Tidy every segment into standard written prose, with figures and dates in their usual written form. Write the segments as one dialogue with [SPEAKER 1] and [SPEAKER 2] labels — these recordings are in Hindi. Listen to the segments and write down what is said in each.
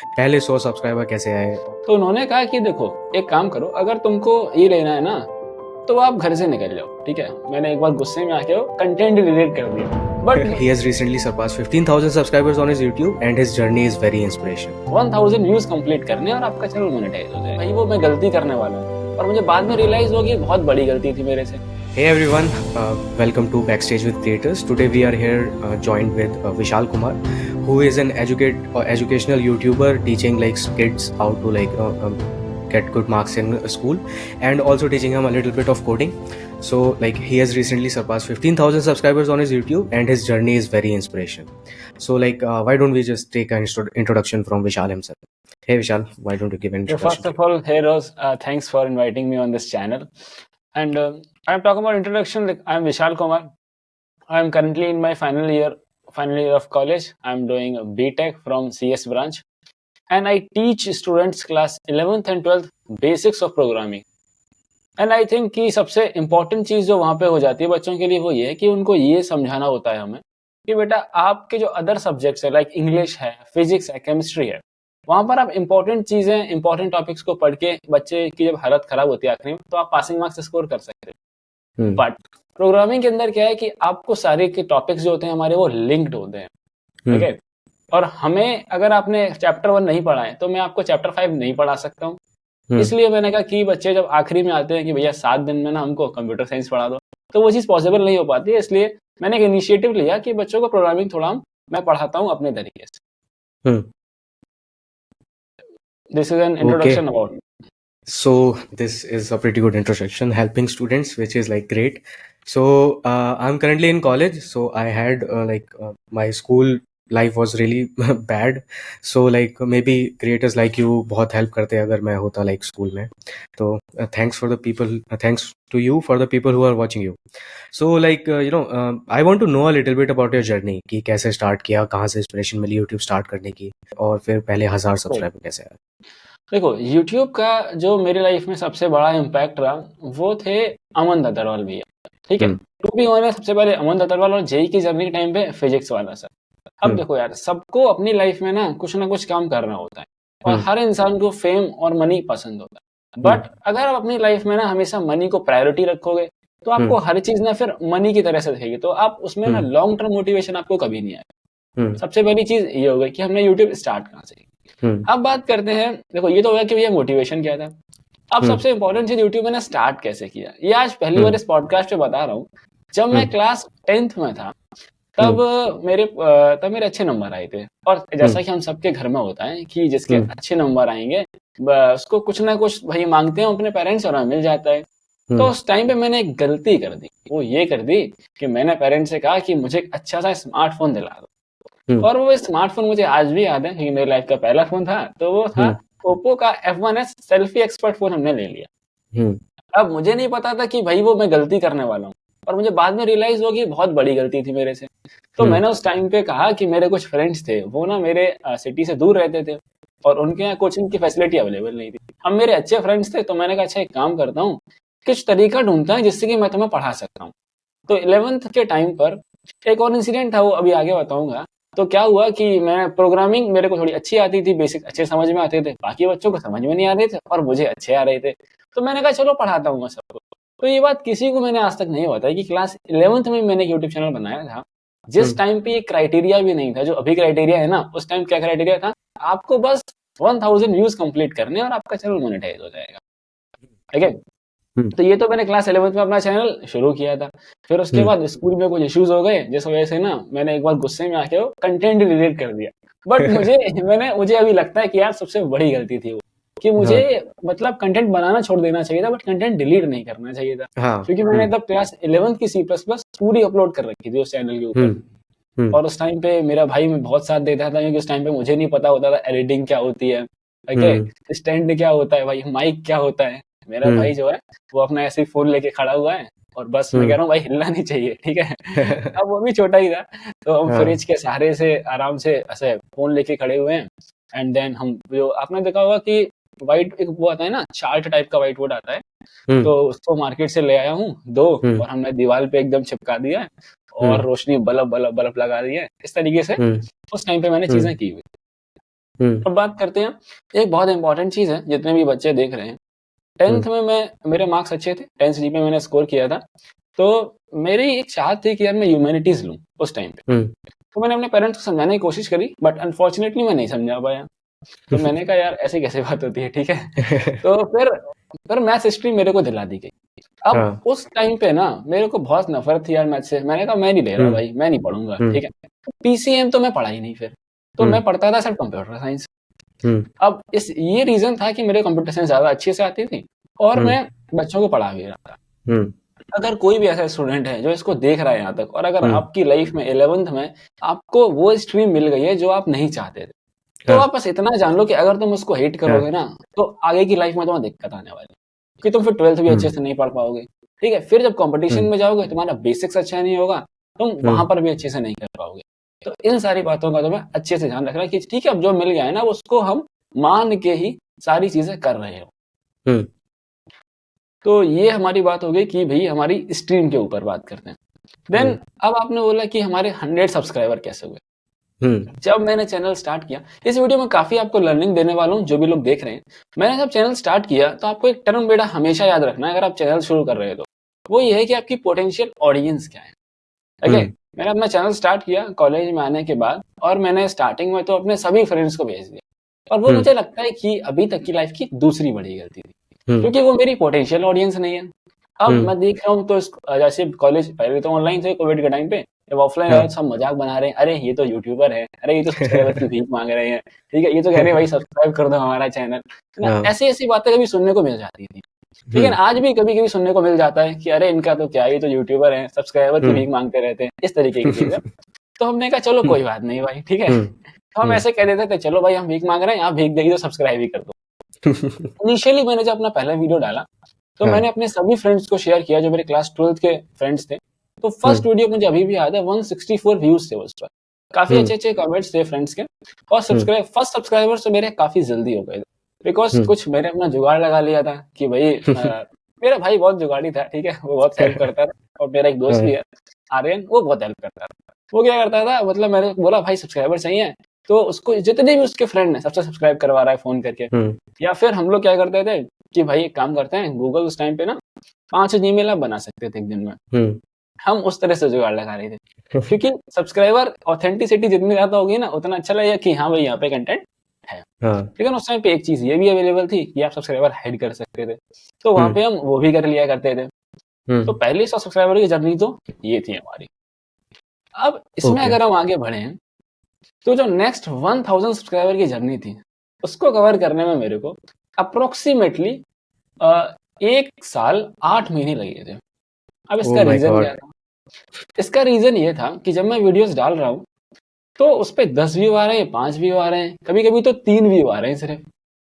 [SPEAKER 1] पहले 100 सब्सक्राइबर कैसे आए?
[SPEAKER 2] तो उन्होंने कहा कि देखो एक काम करो, अगर तुमको ये लेना है ना तो आप घर से निकल जाओ, ठीक है। मैंने एक बार गुस्से में आके वो कंटेंट डिलीट कर दिया, but
[SPEAKER 1] He has recently surpassed 15,000 subscribers on his YouTube and his journey is very inspirational.
[SPEAKER 2] 1000 views complete करने और आपका चैनल मोनेटाइज हो जाए। भाई वो मैं गलती करने वाला हूँ और मुझे बाद में रियलाइज हुआ कि बहुत बड़ी गलती थी मेरे से।
[SPEAKER 1] Hey everyone, welcome to Backstage with Creators. Today we are here joined with Vishal Kumar, who is an educational YouTuber teaching like kids how to get good marks in school and also teaching them a little bit of coding. So like he has recently surpassed 15,000 subscribers on his YouTube and his journey is very inspirational. So why don't we just take an introduction from Vishal himself? Hey Vishal, why don't you give an
[SPEAKER 2] So
[SPEAKER 1] introduction?
[SPEAKER 2] first of all, hey Rose, thanks for inviting me on this channel. And I'm talking about introduction. Like I'm Vishal Kumar. I'm currently in my final year of college. I'm doing a BTech from CS branch, and I teach students class 11th and 12th basics of programming. And I think कि सबसे इम्पोर्टेंट चीज जो वहां पे हो जाती है बच्चों के लिए वो ये है कि उनको ये समझाना होता है हमें कि बेटा आपके जो अदर सब्जेक्ट्स है लाइक इंग्लिश है, फिजिक्स है, केमिस्ट्री है, वहां पर आप इंपॉर्टेंट चीजें, इंपॉर्टेंट टॉपिक्स को पढ़ के बच्चे की जब हालत खराब होती है आखिरी में तो आप पासिंग मार्क्स स्कोर कर सकते हैं। बट प्रोग्रामिंग के अंदर क्या है कि आपको सारे के टॉपिक्स जो होते हैं हमारे वो लिंक्ड होते हैं, ठीक है। और हमें अगर आपने चैप्टर 1 नहीं पढ़ा है तो मैं आपको चैप्टर 5 नहीं पढ़ा सकता हूँ। इसलिए मैंने कहा कि बच्चे जब आखिरी में आते हैं कि भैया 7 दिन में ना हमको कंप्यूटर साइंस पढ़ा दो, तो वो चीज पॉसिबल नहीं हो पाती है। इसलिए मैंने एक इनिशिएटिव लिया कि बच्चों को प्रोग्रामिंग थोड़ा मैं पढ़ाता हूँ अपने तरीके से। This is an introduction about.
[SPEAKER 1] So this is a pretty good introduction, helping students, which is like great. So I'm currently in college. So I had my school life was really bad. So maybe creators like you बहुत help करते अगर मैं होता like school में. तो thanks for the people. Thanks to you for the people who are watching you. So I want to know a little bit about your journey कि कैसे start किया, कहाँ से inspiration मिली YouTube start करने की, और फिर पहले 1000 सब्सक्राइबर कैसे आए?
[SPEAKER 2] देखो YouTube का जो मेरी लाइफ में सबसे बड़ा इम्पैक्ट रहा वो थे अमन दत्तरवाल भैया, ठीक है। टू बी ऑनेस्ट सबसे पहले अमन दत्तरवाल और जेई की जर्नी के टाइम पे फिजिक्स वाला सर। अब देखो यार, सबको अपनी लाइफ में ना कुछ काम करना होता है और हर इंसान को फेम और मनी पसंद होता है। बट अगर आप अपनी लाइफ में ना हमेशा मनी को प्रायोरिटी रखोगे तो आपको हर चीज ना फिर मनी की तरह से दिखेगी, तो आप उसमें ना लॉन्ग टर्म मोटिवेशन आपको कभी नहीं आएगा। सबसे पहली चीज ये हो गई कि हमने यूट्यूब स्टार्ट कहाँ से। अब बात करते हैं, देखो ये तो हो गया कि भैया मोटिवेशन क्या था। अब सबसे इंपॉर्टेंट चीज यूट्यूब मैंने स्टार्ट कैसे किया, ये आज पहली बार इस पॉडकास्ट पे बता रहा हूँ। जब मैं क्लास 10th में था तब मेरे अच्छे नंबर आए थे, और जैसा कि हम सबके घर में होता है कि जिसके अच्छे नंबर आएंगे उसको कुछ ना कुछ भाई मांगते हैं अपने पेरेंट्स और हमें मिल जाता है। तो उस टाइम पे मैंने एक गलती कर दी, वो ये कर दी कि मैंने पेरेंट्स से कहा कि मुझे एक अच्छा सा स्मार्टफोन दिला दो। और वो स्मार्टफोन मुझे आज भी याद है क्योंकि मेरी लाइफ का पहला फोन था, तो वो था ओप्पो का F1s सेल्फी एक्सपर्ट फोन हमने ले लिया। अब मुझे नहीं पता था कि भाई वो मैं गलती करने वाला हूँ, और मुझे बाद में रियलाइज हुआ कि बहुत बड़ी गलती थी मेरे से। तो मैंने उस टाइम पे कहा कि मेरे कुछ फ्रेंड्स थे वो ना मेरे सिटी से दूर रहते थे और उनके यहाँ कोचिंग की फैसिलिटी अवेलेबल नहीं थी। हम मेरे अच्छे फ्रेंड्स थे, तो मैंने कहा अच्छा एक काम करता हूँ, कुछ तरीका ढूंढता है जिससे कि मैं तुम्हें पढ़ा सकता हूँ। तो 11th के टाइम पर एक और इंसिडेंट था, वो अभी आगे बताऊंगा। तो क्या हुआ कि मैं प्रोग्रामिंग मेरे को थोड़ी अच्छी आती थी, बेसिक अच्छे समझ में आते थे, बाकी बच्चों को समझ में नहीं आ रहे थे और मुझे अच्छे आ रहे थे। तो मैंने कहा चलो पढ़ाता हूँ मैं सबको। तो ये बात किसी को मैंने आज तक नहीं बताई कि क्लास 11th में मैंने यूट्यूब चैनल बनाया था, जिस टाइम पे ये क्राइटेरिया भी नहीं था जो अभी क्राइटेरिया है ना। उस टाइम क्या क्राइटेरिया था, आपको बस 1000 व्यूज कंप्लीट करने और आपका चैनल मोनेटाइज हो जाएगा, ठीक है। तो ये तो मैंने क्लास 11th में अपना चैनल शुरू किया था। फिर उसके बाद स्कूल में कुछ इश्यूज हो गए, जिस वजह से ना मैंने एक बार गुस्से में आके वो कंटेंट डिलीट कर दिया। बट मुझे अभी लगता है कि यार सबसे बड़ी गलती थी वो कि मुझे मतलब कंटेंट बनाना छोड़ देना चाहिए था, बट कंटेंट डिलीट नहीं करना चाहिए था। क्योंकि मैंने तब क्लास 11th की C++ पूरी अपलोड कर रखी थी उस चैनल के ऊपर। और उस टाइम पे मेरा भाई में बहुत साथ देता था, क्योंकि उस टाइम पे मुझे नहीं पता होता था एडिटिंग क्या होती है, ओके, स्टैंड क्या होता है, भाई माइक क्या होता है। मेरा भाई जो है वो अपना ऐसे ही फोन लेके खड़ा हुआ है और बस मैं कह रहा हूँ भाई हिलना नहीं चाहिए, ठीक है। अब वो भी छोटा ही था, तो हम फ्रिज के सहारे से आराम से ऐसे फोन लेके खड़े हुए हैं। एंड देन हम, जो आपने देखा होगा कि व्हाइट एक वो आता है ना, चार्ट टाइप का व्हाइट बोर्ड आता है, तो उसको मार्केट से ले आया हूँ 2 और हमने दीवार पे एकदम चिपका दिया है और रोशनी बल्ब बल्ब बल्ब लगा दी है। इस तरीके से उस टाइम पे मैंने चीजें की हुई। अब बात करते हैं, एक बहुत इंपॉर्टेंट चीज़ है, जितने भी बच्चे देख रहे हैं, 10th में मेरे मार्क्स अच्छे थे, 10th जीपीए मैंने स्कोर किया था, तो मेरी एक चाहत थी कि यार मैं ह्यूमैनिटीज़ लूँ उस टाइम पे। तो मैंने अपने पेरेंट्स को समझाने की कोशिश करी, बट अनफॉर्चुनेटली मैं नहीं समझा पाया। तो मैंने कहा यार ऐसे कैसे बात होती है, ठीक है? तो फिर मैथ्स हिस्ट्री मेरे को दिला दी गई। अब उस टाइम पे ना मेरे को बहुत नफ़रत थी यार मैथ्स से। मैंने कहा मैं नहीं ले रहा भाई, मैं नहीं पढ़ूँगा, ठीक है? तो पीसीएम तो मैं पढ़ा ही नहीं फिर। तो मैं पढ़ता था सिर्फ कंप्यूटर साइंस। अब ये रीज़न था कि मेरे कंप्यूटर साइंस ज़्यादा अच्छे से आती थी और मैं बच्चों को पढ़ा भी रहा था। अगर कोई भी ऐसा स्टूडेंट है जो इसको देख रहा है यहाँ तक, और अगर आपकी लाइफ में 11th में आपको वो स्ट्रीम मिल गई है जो आप नहीं चाहते थे, तो आप बस इतना जान लो कि अगर तुम उसको हेट करोगे ना, तो आगे की लाइफ में तुम्हें दिक्कत आने वाली है कि तुम फिर 12th भी अच्छे से नहीं पढ़ पाओगे, ठीक है? फिर जब कंपटीशन में जाओगे, तुम्हारा बेसिक्स अच्छा नहीं होगा, तुम वहां पर भी अच्छे से नहीं कर पाओगे। तो इन सारी बातों का तुम्हें अच्छे से ध्यान रखना कि ठीक है, अब जो मिल गया है ना, उसको हम मान के ही सारी चीजें कर रहे हो। तो ये हमारी बात हो गई कि भाई हमारी स्ट्रीम के ऊपर बात करते हैं। देन अब आपने बोला कि हमारे 100 सब्सक्राइबर कैसे हुए। जब मैंने चैनल स्टार्ट किया, इस वीडियो में काफी आपको लर्निंग देने वाला हूँ, जो भी लोग देख रहे हैं। मैंने जब चैनल स्टार्ट किया तो आपको एक टर्म बेटा हमेशा याद रखना है अगर आप चैनल शुरू कर रहे हो, तो वो ये है कि आपकी पोटेंशियल ऑडियंस क्या है। ओके, मैंने अपना चैनल स्टार्ट किया कॉलेज में आने के बाद, और मैंने स्टार्टिंग में तो अपने सभी फ्रेंड्स को भेज दिया, और वो मुझे लगता है कि अभी तक की लाइफ की दूसरी बड़ी गलती थी, क्योंकि वो मेरी पोटेंशियल ऑडियंस नहीं है। अब मैं देख रहा हूँ तो जैसे कॉलेज पहले तो ऑनलाइन थे कोविड के टाइम पे, जब ऑफलाइन आया सब मजाक बना रहे हैं, अरे ये तो यूट्यूबर है, अरे ये तो सब्सक्राइबर की भीख मांग रहे हैं, ठीक है, ये तो कह रहे हैं भाई सब्सक्राइब कर दो हमारा चैनल, है ना? ऐसी ऐसी बातें कभी सुनने को मिल जाती थी। लेकिन आज भी कभी कभी सुनने को मिल जाता है कि अरे इनका तो क्या, ये तो यूट्यूबर है, सब्सक्राइबर की भीख मांगते रहते हैं, इस तरीके की चीजें। तो हमने कहा चलो कोई बात नहीं भाई, ठीक है। तो हम ऐसे कह देते थे, चलो भाई हम भीख मांग रहे हैं, आप भीख देगी तो सब्सक्राइब ही कर दो। इनिशियली मैंने जब अपना पहला वीडियो डाला तो मैंने अपने सभी फ्रेंड्स को शेयर किया जो मेरे क्लास 12th के फ्रेंड्स थे। तो फर्स्ट वीडियो मुझे अभी भी याद है, 164 व्यूज थे उस पर, काफी अच्छे अच्छे कमेंट्स थे फ्रेंड्स के, और फर्स्ट सब्सक्राइबर्स तो मेरे काफी जल्दी हो गए थे, बिकॉज कुछ मैंने अपना जुगाड़ लगा लिया था कि भाई मेरा भाई बहुत जुगाड़ी था, ठीक है, वो बहुत हेल्प करता था। और मेरा एक दोस्त भी है आर्यन, वो बहुत हेल्प करता था। वो क्या करता था, मतलब मैंने बोला भाई सब्सक्राइबर चाहिए, तो उसको जितने भी उसके फ्रेंड है सबसे सब्सक्राइब करवा रहा है फोन करके। या फिर हम लोग क्या करते थे कि भाई एक काम करते हैं, गूगल उस टाइम पे ना 5 जीमेल आप बना सकते थे एक दिन में, हम उस तरह से जुगाड़ लगा रहे थे, क्योंकि सब्सक्राइबर ऑथेंटिसिटी जितनी ज्यादा होगी ना, उतना अच्छा लगेगा कि हाँ भाई यहाँ पे कंटेंट है। लेकिन उस टाइम पे एक चीज ये भी अवेलेबल थी कि आप सब्सक्राइबर हाइड कर सकते थे, तो वहां पे हम वो भी कर लिया करते थे। तो पहली 100 सब्सक्राइबर की जर्नी तो ये थी हमारी। अब इसमें अगर हम आगे बढ़े, तो जो नेक्स्ट 1000 सब्सक्राइबर की जर्नी थी, उसको कवर करने में मेरे को अप्रोक्सीमेटली 1 साल 8 महीने लगे थे। अब इसका रीजन क्या था? इसका रीजन ये था कि जब मैं वीडियोस डाल रहा हूँ तो उस पर 10 व्यू आ रहे हैं, 5 व्यू आ रहे हैं, कभी कभी तो 3 व्यू आ रहे हैं सिर्फ।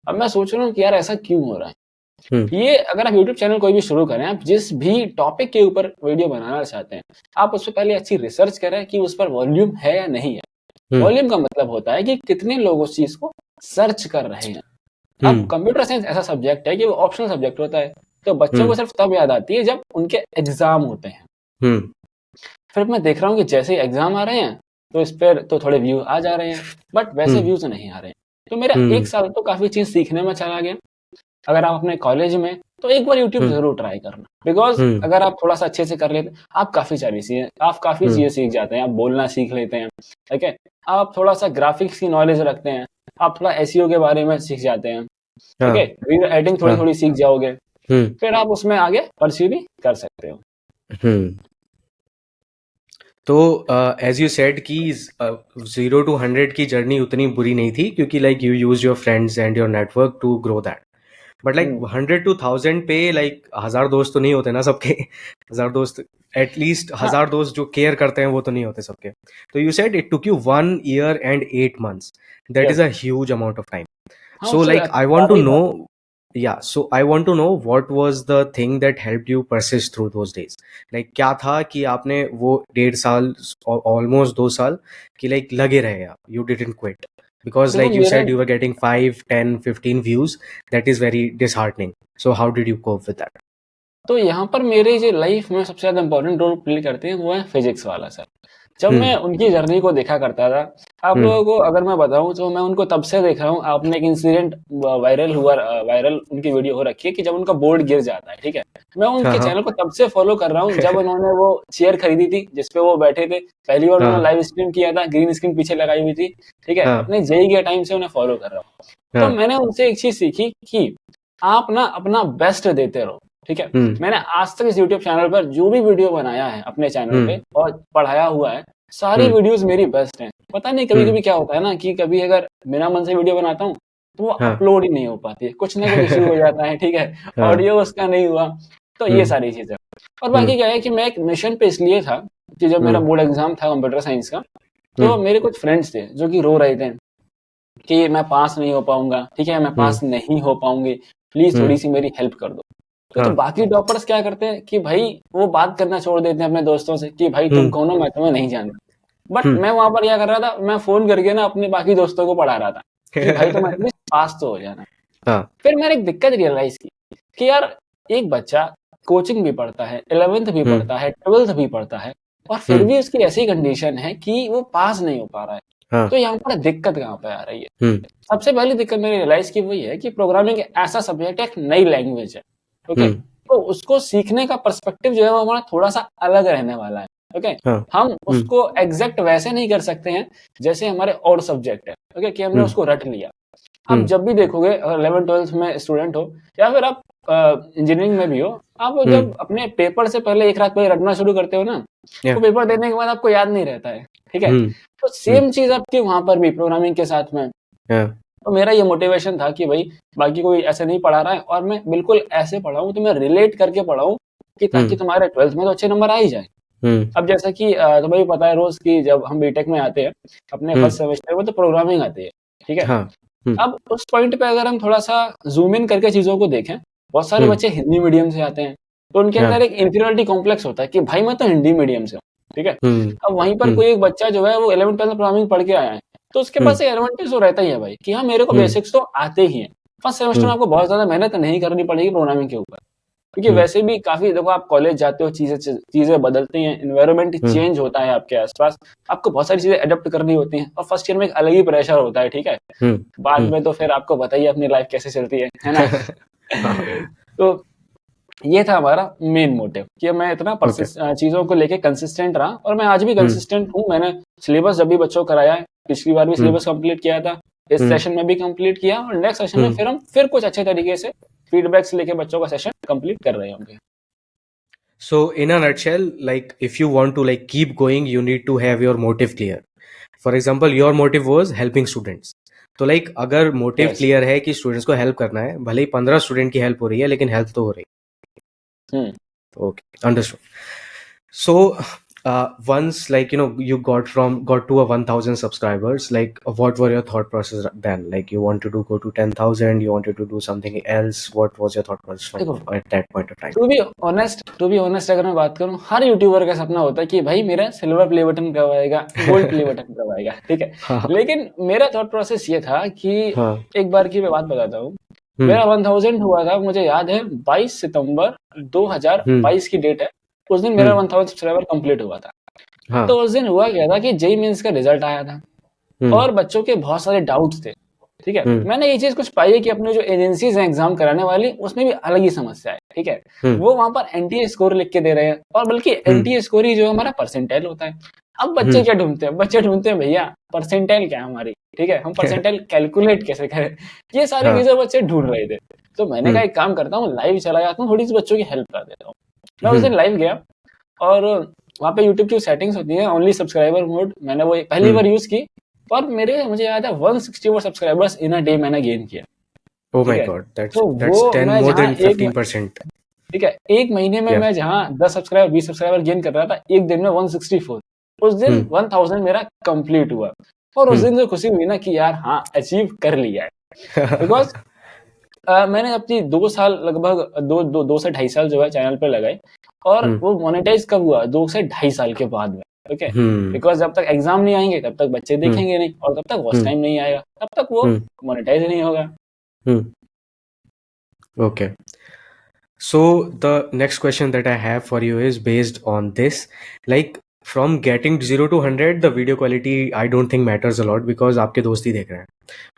[SPEAKER 2] अब मैं सोच रहा हूँ कि यार ऐसा क्यों हो रहा है। ये अगर आप यूट्यूब चैनल कोई भी शुरू करें, आप जिस भी टॉपिक के ऊपर वीडियो बनाना चाहते हैं, आप उस पर पहले अच्छी रिसर्च करें कि उस पर वॉल्यूम है या नहीं है। वॉल्यूम का मतलब होता है कि कितने लोग उस चीज को सर्च कर रहे हैं। अब कंप्यूटर साइंस ऐसा सब्जेक्ट है कि वो ऑप्शनल सब्जेक्ट होता है, तो बच्चों को सिर्फ तब याद आती है जब उनके एग्जाम होते हैं। फिर मैं देख रहा हूँ कि जैसे ही एग्जाम आ रहे हैं तो इस पर तो थोड़े व्यू आ जा रहे हैं, बट वैसे व्यूज नहीं आ रहे हैं। तो मेरा 1 साल तो काफी चीज सीखने में चला गया। अगर आप अपने कॉलेज में, तो एक बार यूट्यूब जरूर ट्राई करना, बिकॉज अगर आप थोड़ा सा अच्छे से कर लेते, आप काफी चीजें सीख जाते हैं। आप बोलना सीख लेते हैं, ठीक है, आप थोड़ा सा ग्राफिक्स की नॉलेज रखते हैं, आप थोड़ा एसईओ के बारे में सीख जाते हैं, ठीक है, वीडियो एडिटिंग थोड़ी थोड़ी सीख जाओगे, फिर आप उसमें आगे परस्यू भी कर सकते हो।
[SPEAKER 1] तो एज यू सेड कि 0 to 100 की जर्नी उतनी बुरी नहीं थी, क्योंकि like you use your friends and your network to grow that. But like 100 to 1000 पे लाइक 1000 दोस्त तो नहीं होते ना सबके। 1000 दोस्त, एटलीस्ट 1000 दोस्त जो केयर करते हैं वो तो नहीं होते सबके। तो you said it took you 1 year and 8 months. That is a huge amount of time. So like I want to know, so I want to know what was the thing that helped you persist through those days. Like क्या था कि आपने वो 1.5 साल, almost 2 साल कि like लगे रहे आप, you didn't quit. Because like you said, you were getting 5, 10, 15 views. That is very disheartening. So how did you cope with that?
[SPEAKER 2] तो यहाँ पर मेरे जो लाइफ में सबसे ज्यादा इंपॉर्टेंट रोल प्ले करते हैं वो है फिजिक्स वाला सर। जब
[SPEAKER 1] हम्म
[SPEAKER 2] मैं उनकी जर्नी को देखा करता था, आप
[SPEAKER 1] हम्म
[SPEAKER 2] लोगों को अगर मैं बताऊं तो मैं उनको तब से देख रहा हूँ। आपने एक इंसिडेंट वायरल उनकी वीडियो हो रखी है कि जब उनका बोर्ड गिर जाता है, ठीक है। मैं
[SPEAKER 1] हाँ
[SPEAKER 2] उनके
[SPEAKER 1] हाँ
[SPEAKER 2] चैनल को तब से फॉलो कर रहा हूँ जब उन्होंने वो चेयर खरीदी थी जिसपे वो बैठे थे। पहली बार उन्होंने
[SPEAKER 1] हाँ
[SPEAKER 2] लाइव स्ट्रीम किया था, ग्रीन स्क्रीन पीछे लगाई हुई थी, ठीक है।
[SPEAKER 1] हाँ
[SPEAKER 2] अपने जेई के टाइम से उन्हें फॉलो कर रहा हूँ। तो
[SPEAKER 1] हाँ
[SPEAKER 2] मैंने उनसे एक चीज सीखी कि आप ना अपना बेस्ट देते रहो, ठीक है।
[SPEAKER 1] हम्म
[SPEAKER 2] मैंने आज तक इस यूट्यूब चैनल पर जो भी वीडियो बनाया है अपने चैनल पे
[SPEAKER 1] हम्म
[SPEAKER 2] और पढ़ाया हुआ है, सारी
[SPEAKER 1] हम्म
[SPEAKER 2] वीडियोस मेरी बेस्ट हैं। पता नहीं कभी
[SPEAKER 1] हम्म
[SPEAKER 2] कभी क्या होता है ना कि कभी अगर बिना मन से वीडियो बनाता हूँ तो वो
[SPEAKER 1] हाँ
[SPEAKER 2] अपलोड ही नहीं हो पाती है, कुछ ना कुछ इश्यू हो जाता है, ठीक है।
[SPEAKER 1] हाँ
[SPEAKER 2] ऑडियो उसका नहीं हुआ, तो ये
[SPEAKER 1] हम्म
[SPEAKER 2] सारी चीजें। और
[SPEAKER 1] हम्म
[SPEAKER 2] बाकी क्या है कि मैं एक मिशन पे इसलिए था कि जब मेरा
[SPEAKER 1] हम्म
[SPEAKER 2] बोर्ड एग्जाम था कंप्यूटर साइंस का, तो
[SPEAKER 1] हम्म
[SPEAKER 2] मेरे कुछ फ्रेंड्स थे जो कि रो रहे थे कि मैं पास नहीं हो पाऊंगा, ठीक है, मैं
[SPEAKER 1] हम्म
[SPEAKER 2] पास नहीं हो पाऊंगी, प्लीज थोड़ी
[SPEAKER 1] हम्म
[SPEAKER 2] सी मेरी हेल्प कर दो। तो
[SPEAKER 1] हाँ
[SPEAKER 2] बाकी टॉपर्स क्या करते हैं कि भाई वो बात करना छोड़ देते हैं अपने दोस्तों से कि भाई तुम
[SPEAKER 1] हम्म
[SPEAKER 2] कौन हो, मैं तुम्हें नहीं जानता। बट
[SPEAKER 1] हम्म
[SPEAKER 2] मैं वहां पर क्या कर रहा था, मैं फोन करके ना अपने बाकी दोस्तों को पढ़ा रहा था कि भाई तुम एटलीस्ट पास तो हो जाना।
[SPEAKER 1] हाँ
[SPEAKER 2] फिर मैंने एक दिक्कत रियलाइज की कि यार एक बच्चा कोचिंग भी पढ़ता है, 11th भी
[SPEAKER 1] हम्म
[SPEAKER 2] पढ़ता है, 12th भी पढ़ता है, और फिर
[SPEAKER 1] हम्म
[SPEAKER 2] भी उसकी ऐसी कंडीशन है कि वो पास नहीं हो पा रहा है।
[SPEAKER 1] हाँ
[SPEAKER 2] तो यहाँ पर दिक्कत कहाँ पे आ रही है?
[SPEAKER 1] हम्म
[SPEAKER 2] सबसे पहली दिक्कत मैंने रियलाइज की वही है कि प्रोग्रामिंग एक ऐसा सब्जेक्ट है, एक नई लैंग्वेज है, ओके।
[SPEAKER 1] हम्म
[SPEAKER 2] तो उसको सीखने का पर्सपेक्टिव जो है वो हमारा थोड़ा सा अलग रहने वाला है, ओके।
[SPEAKER 1] हाँ
[SPEAKER 2] हम
[SPEAKER 1] हम्म
[SPEAKER 2] उसको एग्जैक्ट वैसे नहीं कर सकते हैं जैसे हमारे और सब्जेक्ट है, ओके, कि हमने
[SPEAKER 1] हम्म
[SPEAKER 2] उसको रट लिया। आप
[SPEAKER 1] हम्म
[SPEAKER 2] जब भी देखोगे, अगर 11th 12th में स्टूडेंट हो या फिर आप इंजीनियरिंग में भी हो, आप
[SPEAKER 1] हम्म
[SPEAKER 2] जब अपने पेपर से पहले एक रात पहले रटना शुरू करते हो ना,
[SPEAKER 1] या
[SPEAKER 2] तो पेपर देने के बाद आपको याद नहीं रहता है, ठीक है।
[SPEAKER 1] हम्म
[SPEAKER 2] तो
[SPEAKER 1] हम्म
[SPEAKER 2] सेम चीज आपकी वहां पर भी प्रोग्रामिंग के साथ में।
[SPEAKER 1] या
[SPEAKER 2] तो मेरा ये मोटिवेशन था कि भाई बाकी कोई ऐसे नहीं पढ़ा रहा है और मैं बिल्कुल ऐसे पढ़ाऊँ, तो मैं रिलेट करके पढ़ाऊँ कि ताकि
[SPEAKER 1] हम्म
[SPEAKER 2] तुम्हारे 12th में तो अच्छे नंबर आ ही जाए।
[SPEAKER 1] हम्म
[SPEAKER 2] अब जैसा कि तुम्हें भी पता है रोज की जब हम बीटेक में आते हैं अपने
[SPEAKER 1] हम्म
[SPEAKER 2] फर्स्ट सेमेस्टर में, तो प्रोग्रामिंग आती है, ठीक है।
[SPEAKER 1] हाँ हम्म
[SPEAKER 2] अब उस पॉइंट पे अगर हम थोड़ा सा जूम इन करके चीजों को देखें, बहुत सारे
[SPEAKER 1] हम्म
[SPEAKER 2] बच्चे हिंदी मीडियम से आते हैं, तो उनके
[SPEAKER 1] या
[SPEAKER 2] अंदर एक इंफीरियरिटी कॉम्प्लेक्स होता है कि भाई मैं तो हिंदी मीडियम से हूँ, ठीक है।
[SPEAKER 1] हम्म
[SPEAKER 2] अब वहीं पर
[SPEAKER 1] हम्म
[SPEAKER 2] कोई एक बच्चा जो है वो 11th 12th प्रोग्रामिंग पढ़ के आया है, तो उसके
[SPEAKER 1] हम्म
[SPEAKER 2] पास एक एडवांटेज तो रहता ही है भाई कि हाँ मेरे को
[SPEAKER 1] हम्म
[SPEAKER 2] बेसिक्स तो आते ही हैं। फर्स्ट सेमेस्टर में
[SPEAKER 1] हम्म
[SPEAKER 2] आपको बहुत ज्यादा मेहनत नहीं करनी पड़ेगी प्रोग्रामिंग के ऊपर, क्योंकि
[SPEAKER 1] हम्म
[SPEAKER 2] वैसे भी काफी देखो आप कॉलेज जाते हो, चीजें चीजें बदलती हैं, एनवायरनमेंट
[SPEAKER 1] हम्म
[SPEAKER 2] चेंज होता है आपके आसपास, आपको बहुत सारी चीजें अडेप्ट करनी होती हैं, और फर्स्ट ईयर में एक अलग ही प्रेशर होता है, ठीक है।
[SPEAKER 1] हम्म
[SPEAKER 2] बाद
[SPEAKER 1] हम्म
[SPEAKER 2] में तो फिर आपको बताइए अपनी लाइफ कैसे चलती है ना।
[SPEAKER 1] हाँ
[SPEAKER 2] तो ये था हमारा मेन मोटिव कि मैं इतना
[SPEAKER 1] ओके
[SPEAKER 2] चीजों को लेके कंसिस्टेंट रहा, और मैं आज भी
[SPEAKER 1] हम्म
[SPEAKER 2] कंसिस्टेंट हूँ। मैंने सिलेबस जब भी बच्चों को कराया है, पिछली बार भी
[SPEAKER 1] हम्म
[SPEAKER 2] सिलेबस कंप्लीट किया था, इस
[SPEAKER 1] हम्म
[SPEAKER 2] सेशन में भी कंप्लीट किया, और नेक्स्ट सेशन में
[SPEAKER 1] हम्म
[SPEAKER 2] फिर हम फिर कुछ अच्छे तरीके से फीडबैक्स लेके बच्चों का सेशन कंप्लीट कर रहे होंगे।
[SPEAKER 1] So, in a nutshell, like if you want to like keep going, you need to have your motive clear. For example, your motive was helping students. तो लाइक अगर मोटिव
[SPEAKER 2] यस।
[SPEAKER 1] क्लियर है कि स्टूडेंट्स को हेल्प करना है, भले ही 15 स्टूडेंट की हेल्प हो रही है लेकिन हेल्प तो हो रही
[SPEAKER 2] हम्म
[SPEAKER 1] है। Okay, understood. So once like you got to a 1000 subscribers, like what were your thought process then? Like you wanted to go to 10,000, you wanted to do something else. What was your thought process
[SPEAKER 2] देखो,
[SPEAKER 1] at that point of time?
[SPEAKER 2] To be honest अगर मैं बात करूं, हर यूट्यूबर का सपना होता है कि भाई मेरा सिल्वर प्ले बटन कब आएगा, गोल्ड प्ले बटन कब आएगा, ठीक है।
[SPEAKER 1] हाँ
[SPEAKER 2] लेकिन मेरा थॉट प्रोसेस ये था कि
[SPEAKER 1] हाँ
[SPEAKER 2] एक बार की मैं बात बताता हूँ।
[SPEAKER 1] हम्म
[SPEAKER 2] मेरा 1000 हुआ था, मुझे याद है 22 सितंबर
[SPEAKER 1] हम्म
[SPEAKER 2] 2022 की डेट है। उस दिन मेरा
[SPEAKER 1] हम्म
[SPEAKER 2] 1000 सब्सक्राइबर कंप्लीट हुआ था।
[SPEAKER 1] हाँ
[SPEAKER 2] तो उस दिन हुआ क्या था कि जेई मेंस का रिजल्ट आया था,
[SPEAKER 1] हम्म
[SPEAKER 2] और बच्चों के बहुत सारे डाउट्स थे, ठीक है।
[SPEAKER 1] हम्म
[SPEAKER 2] मैंने ये चीज कुछ पाई है कि अपने जो एजेंसीज हैं एग्जाम कराने वाली, उसमें भी अलग ही समस्या है, ठीक है।
[SPEAKER 1] हम्म
[SPEAKER 2] वो वहां पर एनटीए स्कोर लिख के दे रहे हैं, और बल्कि
[SPEAKER 1] हम्म
[SPEAKER 2] एनटीए स्कोर ही जो हमारा परसेंटाइल होता है। अब बच्चे
[SPEAKER 1] हम्म
[SPEAKER 2] क्या ढूंढते हैं, बच्चे ढूंढते हैं भैया परसेंटाइल क्या है हमारी, ठीक है, हम परसेंटाइल कैलकुलेट कैसे करें। ये सारी
[SPEAKER 1] हाँ
[SPEAKER 2] चीजें बच्चे ढूंढ रहे थे। तो मैंने कहा
[SPEAKER 1] हम्म
[SPEAKER 2] एक काम करता हूँ, लाइव चला जाता हूँ, थोड़ी सी बच्चों की हेल्प कर देता हूँ। मैं उस दिन
[SPEAKER 1] हम्म
[SPEAKER 2] लाइव गया, और वहाँ पे यूट्यूब की सेटिंग्स होती है ओनली सब्सक्राइबर मोड, मैंने वो पहली
[SPEAKER 1] हम्म
[SPEAKER 2] बार यूज की, और मुझे याद है 164 सब्सक्राइबर्स इन अ डे मैंने गेन किया,
[SPEAKER 1] Oh
[SPEAKER 2] ठीक
[SPEAKER 1] my
[SPEAKER 2] है।
[SPEAKER 1] God,
[SPEAKER 2] तो
[SPEAKER 1] that's
[SPEAKER 2] वो
[SPEAKER 1] 10
[SPEAKER 2] मैं
[SPEAKER 1] more
[SPEAKER 2] जहाँ
[SPEAKER 1] than 15%.
[SPEAKER 2] ठीक है, एक महीने में
[SPEAKER 1] Yeah.
[SPEAKER 2] मैं जहाँ 10 सब्सक्राइबर 20 सब्सक्राइबर गेन कर रहा था, एक दिन में 164। उस दिन
[SPEAKER 1] हम्म
[SPEAKER 2] 1000 मेरा कंप्लीट हुआ, और उस
[SPEAKER 1] हम्म
[SPEAKER 2] दिन जो खुशी हुई ना कि यार हाँ अचीव कर लिया है। बिकॉज मैंने अपनी 2 साल लगभग दो से 2.5 साल जो है चैनल पे लगाए, और
[SPEAKER 1] हम्म
[SPEAKER 2] वो मोनेटाइज कब हुआ, 2 से 2.5 साल के बाद में, ओके।
[SPEAKER 1] हम्म
[SPEAKER 2] बिकॉज जब तक एग्जाम नहीं आएंगे तब तक बच्चे
[SPEAKER 1] हम्म
[SPEAKER 2] देखेंगे नहीं, और तब तक वॉच
[SPEAKER 1] हम्म
[SPEAKER 2] टाइम नहीं आएगा, तब तक वो
[SPEAKER 1] हम्म
[SPEAKER 2] मोनेटाइज नहीं होगा।
[SPEAKER 1] हम्म Okay. So the next question that I have for you is based on this. Like, from getting 0 to 100 the video quality I don't think matters a lot because आपके दोस्त ही देख रहे हैं.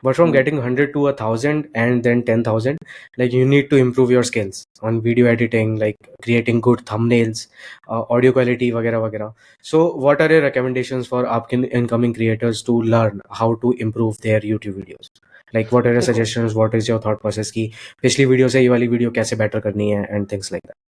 [SPEAKER 1] But from getting 100 to 1,000 and then 10,000, like you need to improve your skills on video editing, like creating good thumbnails, audio quality, वगैरह वगैरह. So, what are your recommendations for incoming creators to learn how to improve their YouTube videos? Like, what are your
[SPEAKER 2] देखो
[SPEAKER 1] suggestions? What is your thought process कि पिछली वीडियो से ये वाली वीडियो कैसे बेटर करनी है and things like that.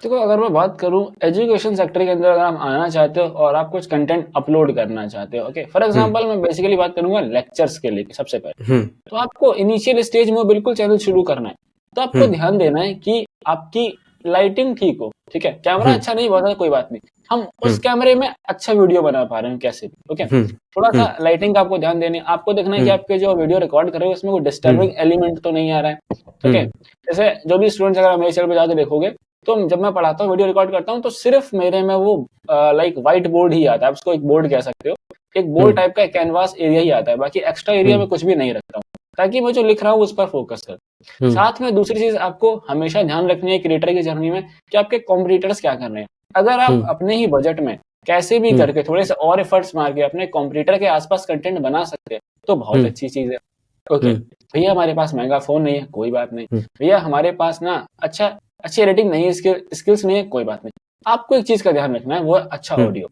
[SPEAKER 2] देखो अगर मैं बात करूं एजुकेशन सेक्टर के अंदर, अगर आप आना चाहते हो और आप कुछ कंटेंट अपलोड करना चाहते हो, ओके, फॉर एग्जांपल मैं बेसिकली बात करूंगा लेक्चर्स के लिए सबसे पहले. तो आपको इनिशियल स्टेज में बिल्कुल चैनल शुरू करना है, तो आपको ध्यान देना है कि आपकी लाइटिंग ठीक हो, ठीक है. कैमरा अच्छा नहीं बहुत है, कोई बात नहीं, हम उस कैमरे में अच्छा वीडियो बना पा रहे हैं कैसे भी, ओके. थोड़ा सा लाइटिंग का आपको ध्यान देनी है. आपको देखना है कि आपके जो वीडियो रिकॉर्ड कर रहे हो उसमें कोई डिस्टर्बिंग एलिमेंट तो नहीं आ रहा है, ओके. जैसे जो भी स्टूडेंट्स अगर मेरे चैनल पे जाके देखोगे, तो जब मैं पढ़ाता हूँ वीडियो रिकॉर्ड करता हूँ, तो सिर्फ मेरे में वो लाइक व्हाइट बोर्ड ही आता है, उसको एक बोर्ड कह सकते हो, एक बोर्ड टाइप का कैनवास एरिया ही आता है, बाकी एक्स्ट्रा एरिया में कुछ भी नहीं रखता हूँ, ताकि मैं जो लिख रहा हूँ उस पर फोकस कर. साथ में दूसरी चीज आपको हमेशा ध्यान रखनी है क्रिएटर की जर्नी में कि आपके कॉम्पिटिटर्स क्या कर रहे हैं. अगर आप अपने ही बजट में कैसे भी करके थोड़े से और एफर्ट्स मार के अपने कॉम्पिटिटर के आसपास कंटेंट बना सकते हैं, तो बहुत अच्छी चीज है, ओके. भैया हमारे पास महंगा फोन नहीं है, कोई बात नहीं. भैया हमारे पास ना अच्छी एडिटिंग नहीं है, स्किल्स नहीं है, कोई बात नहीं. आपको एक चीज का ध्यान रखना है, वो है अच्छा ऑडियो,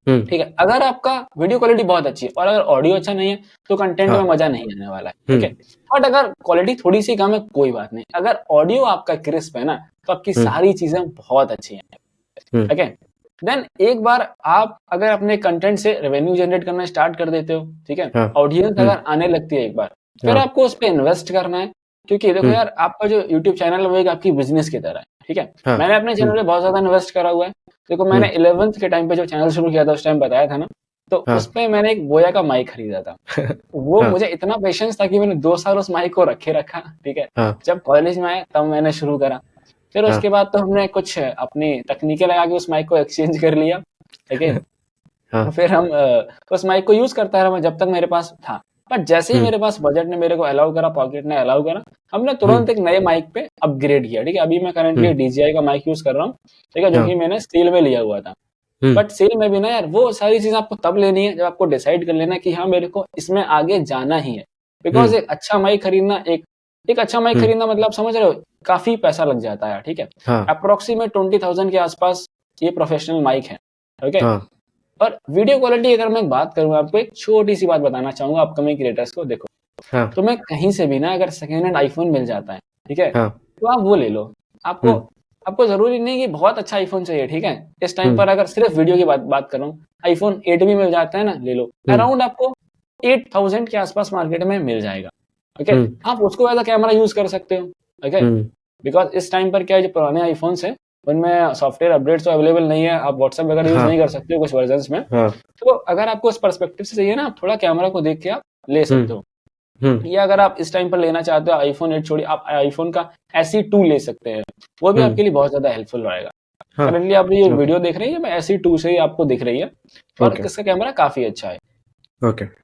[SPEAKER 2] ठीक है. अगर आपका वीडियो क्वालिटी बहुत अच्छी है और अगर ऑडियो अच्छा नहीं है, तो कंटेंट में मजा नहीं आने वाला है, ठीक है. बट अगर क्वालिटी थोड़ी सी कम है, कोई बात नहीं, अगर ऑडियो आपका क्रिस्प है ना, तो आपकी सारी चीजें बहुत अच्छी हैं, ठीक है. देन एक बार आप अगर अपने कंटेंट से रेवेन्यू जनरेट करना स्टार्ट कर देते हो, ठीक है, ऑडियंस अगर आने लगती है एक बार, फिर आपको उस पर इन्वेस्ट करना है. क्योंकि देखो यार, आपका जो YouTube चैनल है वो एक आपकी बिजनेस की तरह है, ठीक है. मैंने अपने चैनल पे बहुत ज्यादा इन्वेस्ट करा हुआ है. देखो मैंने 11th के टाइम पे जो चैनल शुरू किया था, उस टाइम बताया था ना, तो उस पे मैंने एक बोया का माइक खरीदा था. वो मुझे इतना पेशेंस था कि मैंने 2 साल उस माइक को रखा, ठीक है. जब कॉलेज में आया तब मैंने शुरू करा. फिर उसके बाद तो हमने कुछ अपनी तकनीकें लगा के उस माइक को एक्सचेंज कर लिया, ठीक है. फिर हम उस माइक को यूज करता रहा जब तक मेरे पास था. बट जैसे ही मेरे पास बजट ने मेरे को अलाउ करा, पॉकेट ने अलाउ करा, हमने तुरंत एक नए माइक पे अपग्रेड किया, ठीक है. अभी मैं करंटली DJI का माइक यूज कर रहा हूँ, ठीक है, जो कि मैंने सेल में लिया हुआ था. बट सेल में भी ना यार, वो सारी चीज आपको तब लेनी है जब आपको डिसाइड कर लेना है कि हाँ मेरे को इसमें आगे जाना ही है. बिकॉज एक अच्छा माइक खरीदना, एक अच्छा माइक खरीदना मतलब समझ रहे हो, काफी पैसा लग जाता है, ठीक है. अप्रोक्सीमेट 20,000 के आसपास ये प्रोफेशनल माइक है, ओके. और वीडियो क्वालिटी अगर मैं बात करूँ, आपको एक छोटी सी बात बताना चाहूंगा अपकमिंग क्रिएटर्स को. देखो तो मैं कहीं से भी ना अगर सेकेंड हैंड आईफोन मिल जाता है, ठीक है, तो आप वो ले लो. आपको जरूरी नहीं कि बहुत अच्छा आईफोन चाहिए, ठीक है. इस टाइम पर अगर सिर्फ वीडियो की बात कर रहा हूँ, आईफोन 8 भी मिल जाता है ना, ले लो. अराउंड आपको 8,000 के आसपास मार्केट में मिल जाएगा, ओके. आप उसको एज अ कैमरा यूज कर सकते हो, ओके. बिकॉज इस टाइम पर क्या है, जो पुराने आईफोन्स है उनमें सॉफ्टवेयर अपडेट्स तो अवेलेबल नहीं है, आप व्हाट्सएप वगैरह यूज नहीं कर सकते हो कुछ वर्जन्स में. तो अगर आपको इस पर्सपेक्टिव से चाहिए ना, आप थोड़ा कैमरा को देख के आप ले सकते हो. या अगर आप इस टाइम पर लेना चाहते हो आईफोन 8 छोड़िए, आप आईफोन का SE2 ले सकते हैं, वो भी आपके लिए बहुत ज्यादा हेल्पफुल रहेगा. करंटली आप ये वीडियो देख रही है, SE2 से ही आपको दिख रही है, और इसका कैमरा काफी अच्छा है,
[SPEAKER 1] ओके.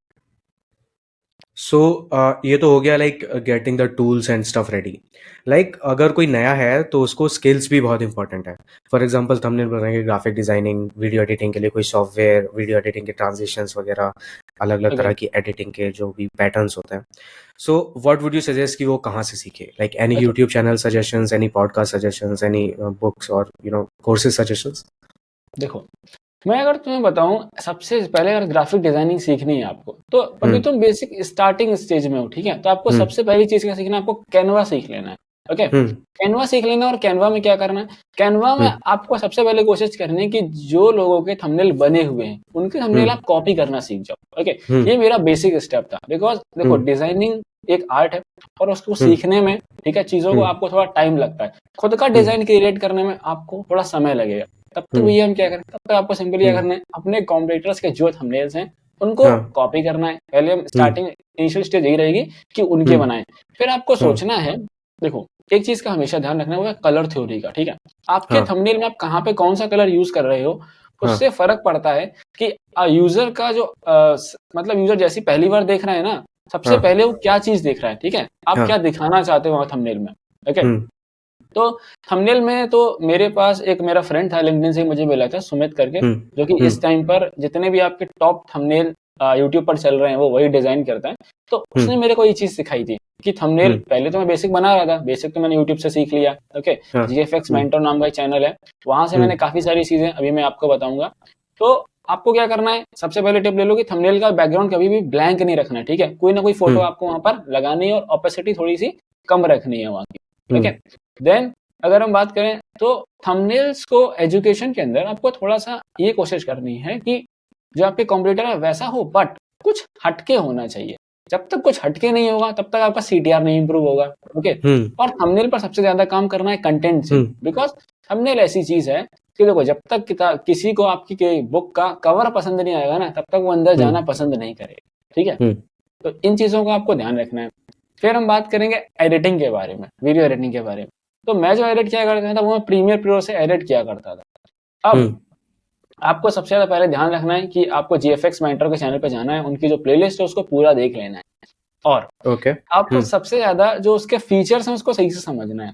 [SPEAKER 1] सो ये तो हो गया like getting the tools and stuff ready. Like अगर कोई नया है तो उसको स्किल्स भी बहुत इंपॉर्टेंट है. फॉर एग्जांपल थंबनेल बनाएंगे, ग्राफिक डिजाइनिंग, वीडियो एडिटिंग के लिए कोई सॉफ्टवेयर, वीडियो एडिटिंग के ट्रांजिशंस वगैरह, अलग अलग तरह की एडिटिंग के जो भी पैटर्न्स होते हैं. So what would you suggest कि वो कहाँ से सीखे? Like any YouTube channel suggestions, any podcast suggestions, any books और कोर्सेज सजेशंस?
[SPEAKER 2] देखो मैं अगर तुम्हें बताऊं, सबसे पहले अगर ग्राफिक डिजाइनिंग सीखनी है आपको, तो अभी तुम बेसिक स्टार्टिंग स्टेज में हो, ठीक है. तो आपको सबसे पहली चीज क्या सीखना है, आपको कैनवा सीख लेना है, ओके. कैनवा सीख लेना. और कैनवा में क्या करना है, कैनवा में आपको सबसे पहले कोशिश करनी है कि जो लोगों के थंबनेल बने हुए हैं उनके थंबनेल आप कॉपी करना सीख जाओ, ओके. ये मेरा बेसिक स्टेप था. बिकॉज देखो डिजाइनिंग एक आर्ट है, और उसको सीखने में, ठीक है, चीजों को आपको थोड़ा टाइम लगता है. खुद का डिजाइन क्रिएट करने में आपको थोड़ा समय लगेगा. तब तो भैया हम क्या करें, तब तक आपको सिंपली क्या करना है, अपने कॉम्पिटिटर्स के जो थंबनेल्स हैं उनको कॉपी करना है. पहले हम स्टार्टिंग इनिशियल स्टेज यही रहेगी कि उनके बनाएं. फिर आपको सोचना है, देखो एक चीज का हमेशा ध्यान रखना है, वो है कलर थ्योरी का, ठीक है. आपके थंबनेल में आप कहाँ पे कौन सा कलर यूज कर रहे हो, उससे फर्क पड़ता है कि यूजर का जो मतलब यूजर जैसी पहली बार देख रहा है ना, सबसे पहले वो क्या चीज देख रहा है, ठीक है. आप क्या दिखाना चाहते हो थंबनेल में, ओके. तो थंबनेल में तो मेरे पास एक मेरा फ्रेंड था लिंक्डइन से मुझे मिला था, सुमित करके, जो कि इस टाइम पर जितने भी आपके टॉप थंबनेल यूट्यूब पर चल रहे हैं वो वही डिजाइन करता है। तो उसने मेरे को ये चीज सिखाई थी कि थंबनेल पहले तो मैं बेसिक बना रहा था, बेसिक तो मैंने यूट्यूब से सीख लिया। ओके, जीएफएक्स मेंटर नाम का एक चैनल है, वहां से मैंने काफी सारी चीजें अभी मैं आपको बताऊंगा। तो आपको क्या करना है, सबसे पहले टिप ले लो कि थंबनेल का बैकग्राउंड कभी भी ब्लैंक नहीं रखना है, ठीक है, कोई ना कोई फोटो आपको वहां पर लगानी है और ऑपेसिटी थोड़ी सी कम रखनी है वहां की। ओके, देन अगर हम बात करें तो थंबनेल्स को एजुकेशन के अंदर आपको थोड़ा सा ये कोशिश करनी है कि जो आपके कॉम्पिटिटर है वैसा हो, बट कुछ हटके होना चाहिए। जब तक कुछ हटके नहीं होगा तब तक आपका सीटीआर नहीं इंप्रूव होगा। ओके, और थंबनेल पर सबसे ज्यादा काम करना है कंटेंट से, बिकॉज थंबनेल ऐसी चीज है कि देखो, जब तक किसी को आपकी बुक का कवर पसंद नहीं आएगा ना, तब तक वो अंदर जाना पसंद नहीं करेगा। ठीक है, तो इन चीजों का आपको ध्यान रखना है। फिर हम बात करेंगे एडिटिंग के बारे में, वीडियो एडिटिंग के बारे में। तो मैं जो एडिट किया करता था वो मैं प्रीमियर प्रो से एडिट किया करता था। अब आपको सबसे ज्यादा पहले ध्यान रखना है कि आपको जीएफएक्स मेंटर के चैनल पे जाना है, उनकी जो प्लेलिस्ट है उसको पूरा देख लेना है, और आपको सबसे ज्यादा जो उसके फीचर्स हैं उसको सही से समझना है।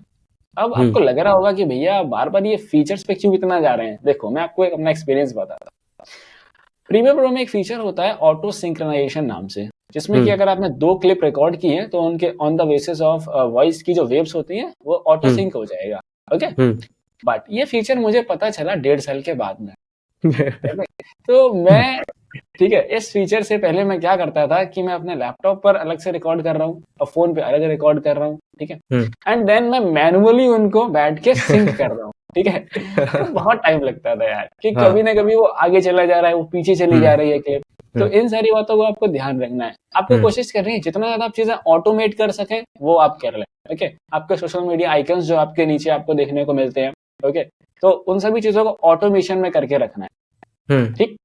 [SPEAKER 2] अब आपको लग रहा होगा कि भैया बार बार ये फीचर्स पे क्यों इतना जा रहे हैं। देखो, मैं आपको एक अपना एक्सपीरियंस बताता हूँ। प्रीमियर प्रो में एक फीचर होता है ऑटो सिंक्रोनाइजेशन नाम से, जिसमें कि अगर आपने 2 क्लिप रिकॉर्ड की है तो उनके on the basis of voice की जो वेव्स होती हैं वो ऑटो सिंक हो जाएगा। ओके, बट ये फीचर मुझे पता चला 1.5 साल के बाद में। तो मैं, ठीक है, इस फीचर से पहले मैं क्या करता था कि मैं अपने लैपटॉप पर अलग से रिकॉर्ड कर रहा हूँ और फोन पे अलग रिकॉर्ड कर रहा हूँ। ठीक है, एंड देन मैं मैनुअली उनको बैठ के सिंक कर रहा हूँ। ठीक है, तो बहुत टाइम लगता था यार कि कभी ना कभी वो आगे चला जा रहा है, वो पीछे चली जा रही है क्लिप। तो इन सारी बातों को आपको ध्यान रखना है। आपको कोशिश करनी है जितना ज्यादा आप चीजें ऑटोमेट कर सके वो आप कर लें। ओके, आपके सोशल मीडिया आइकन्स जो आपके नीचे आपको देखने को मिलते हैं, ओके, तो उन सभी चीजों को ऑटोमेशन में करके रखना है। ठीक,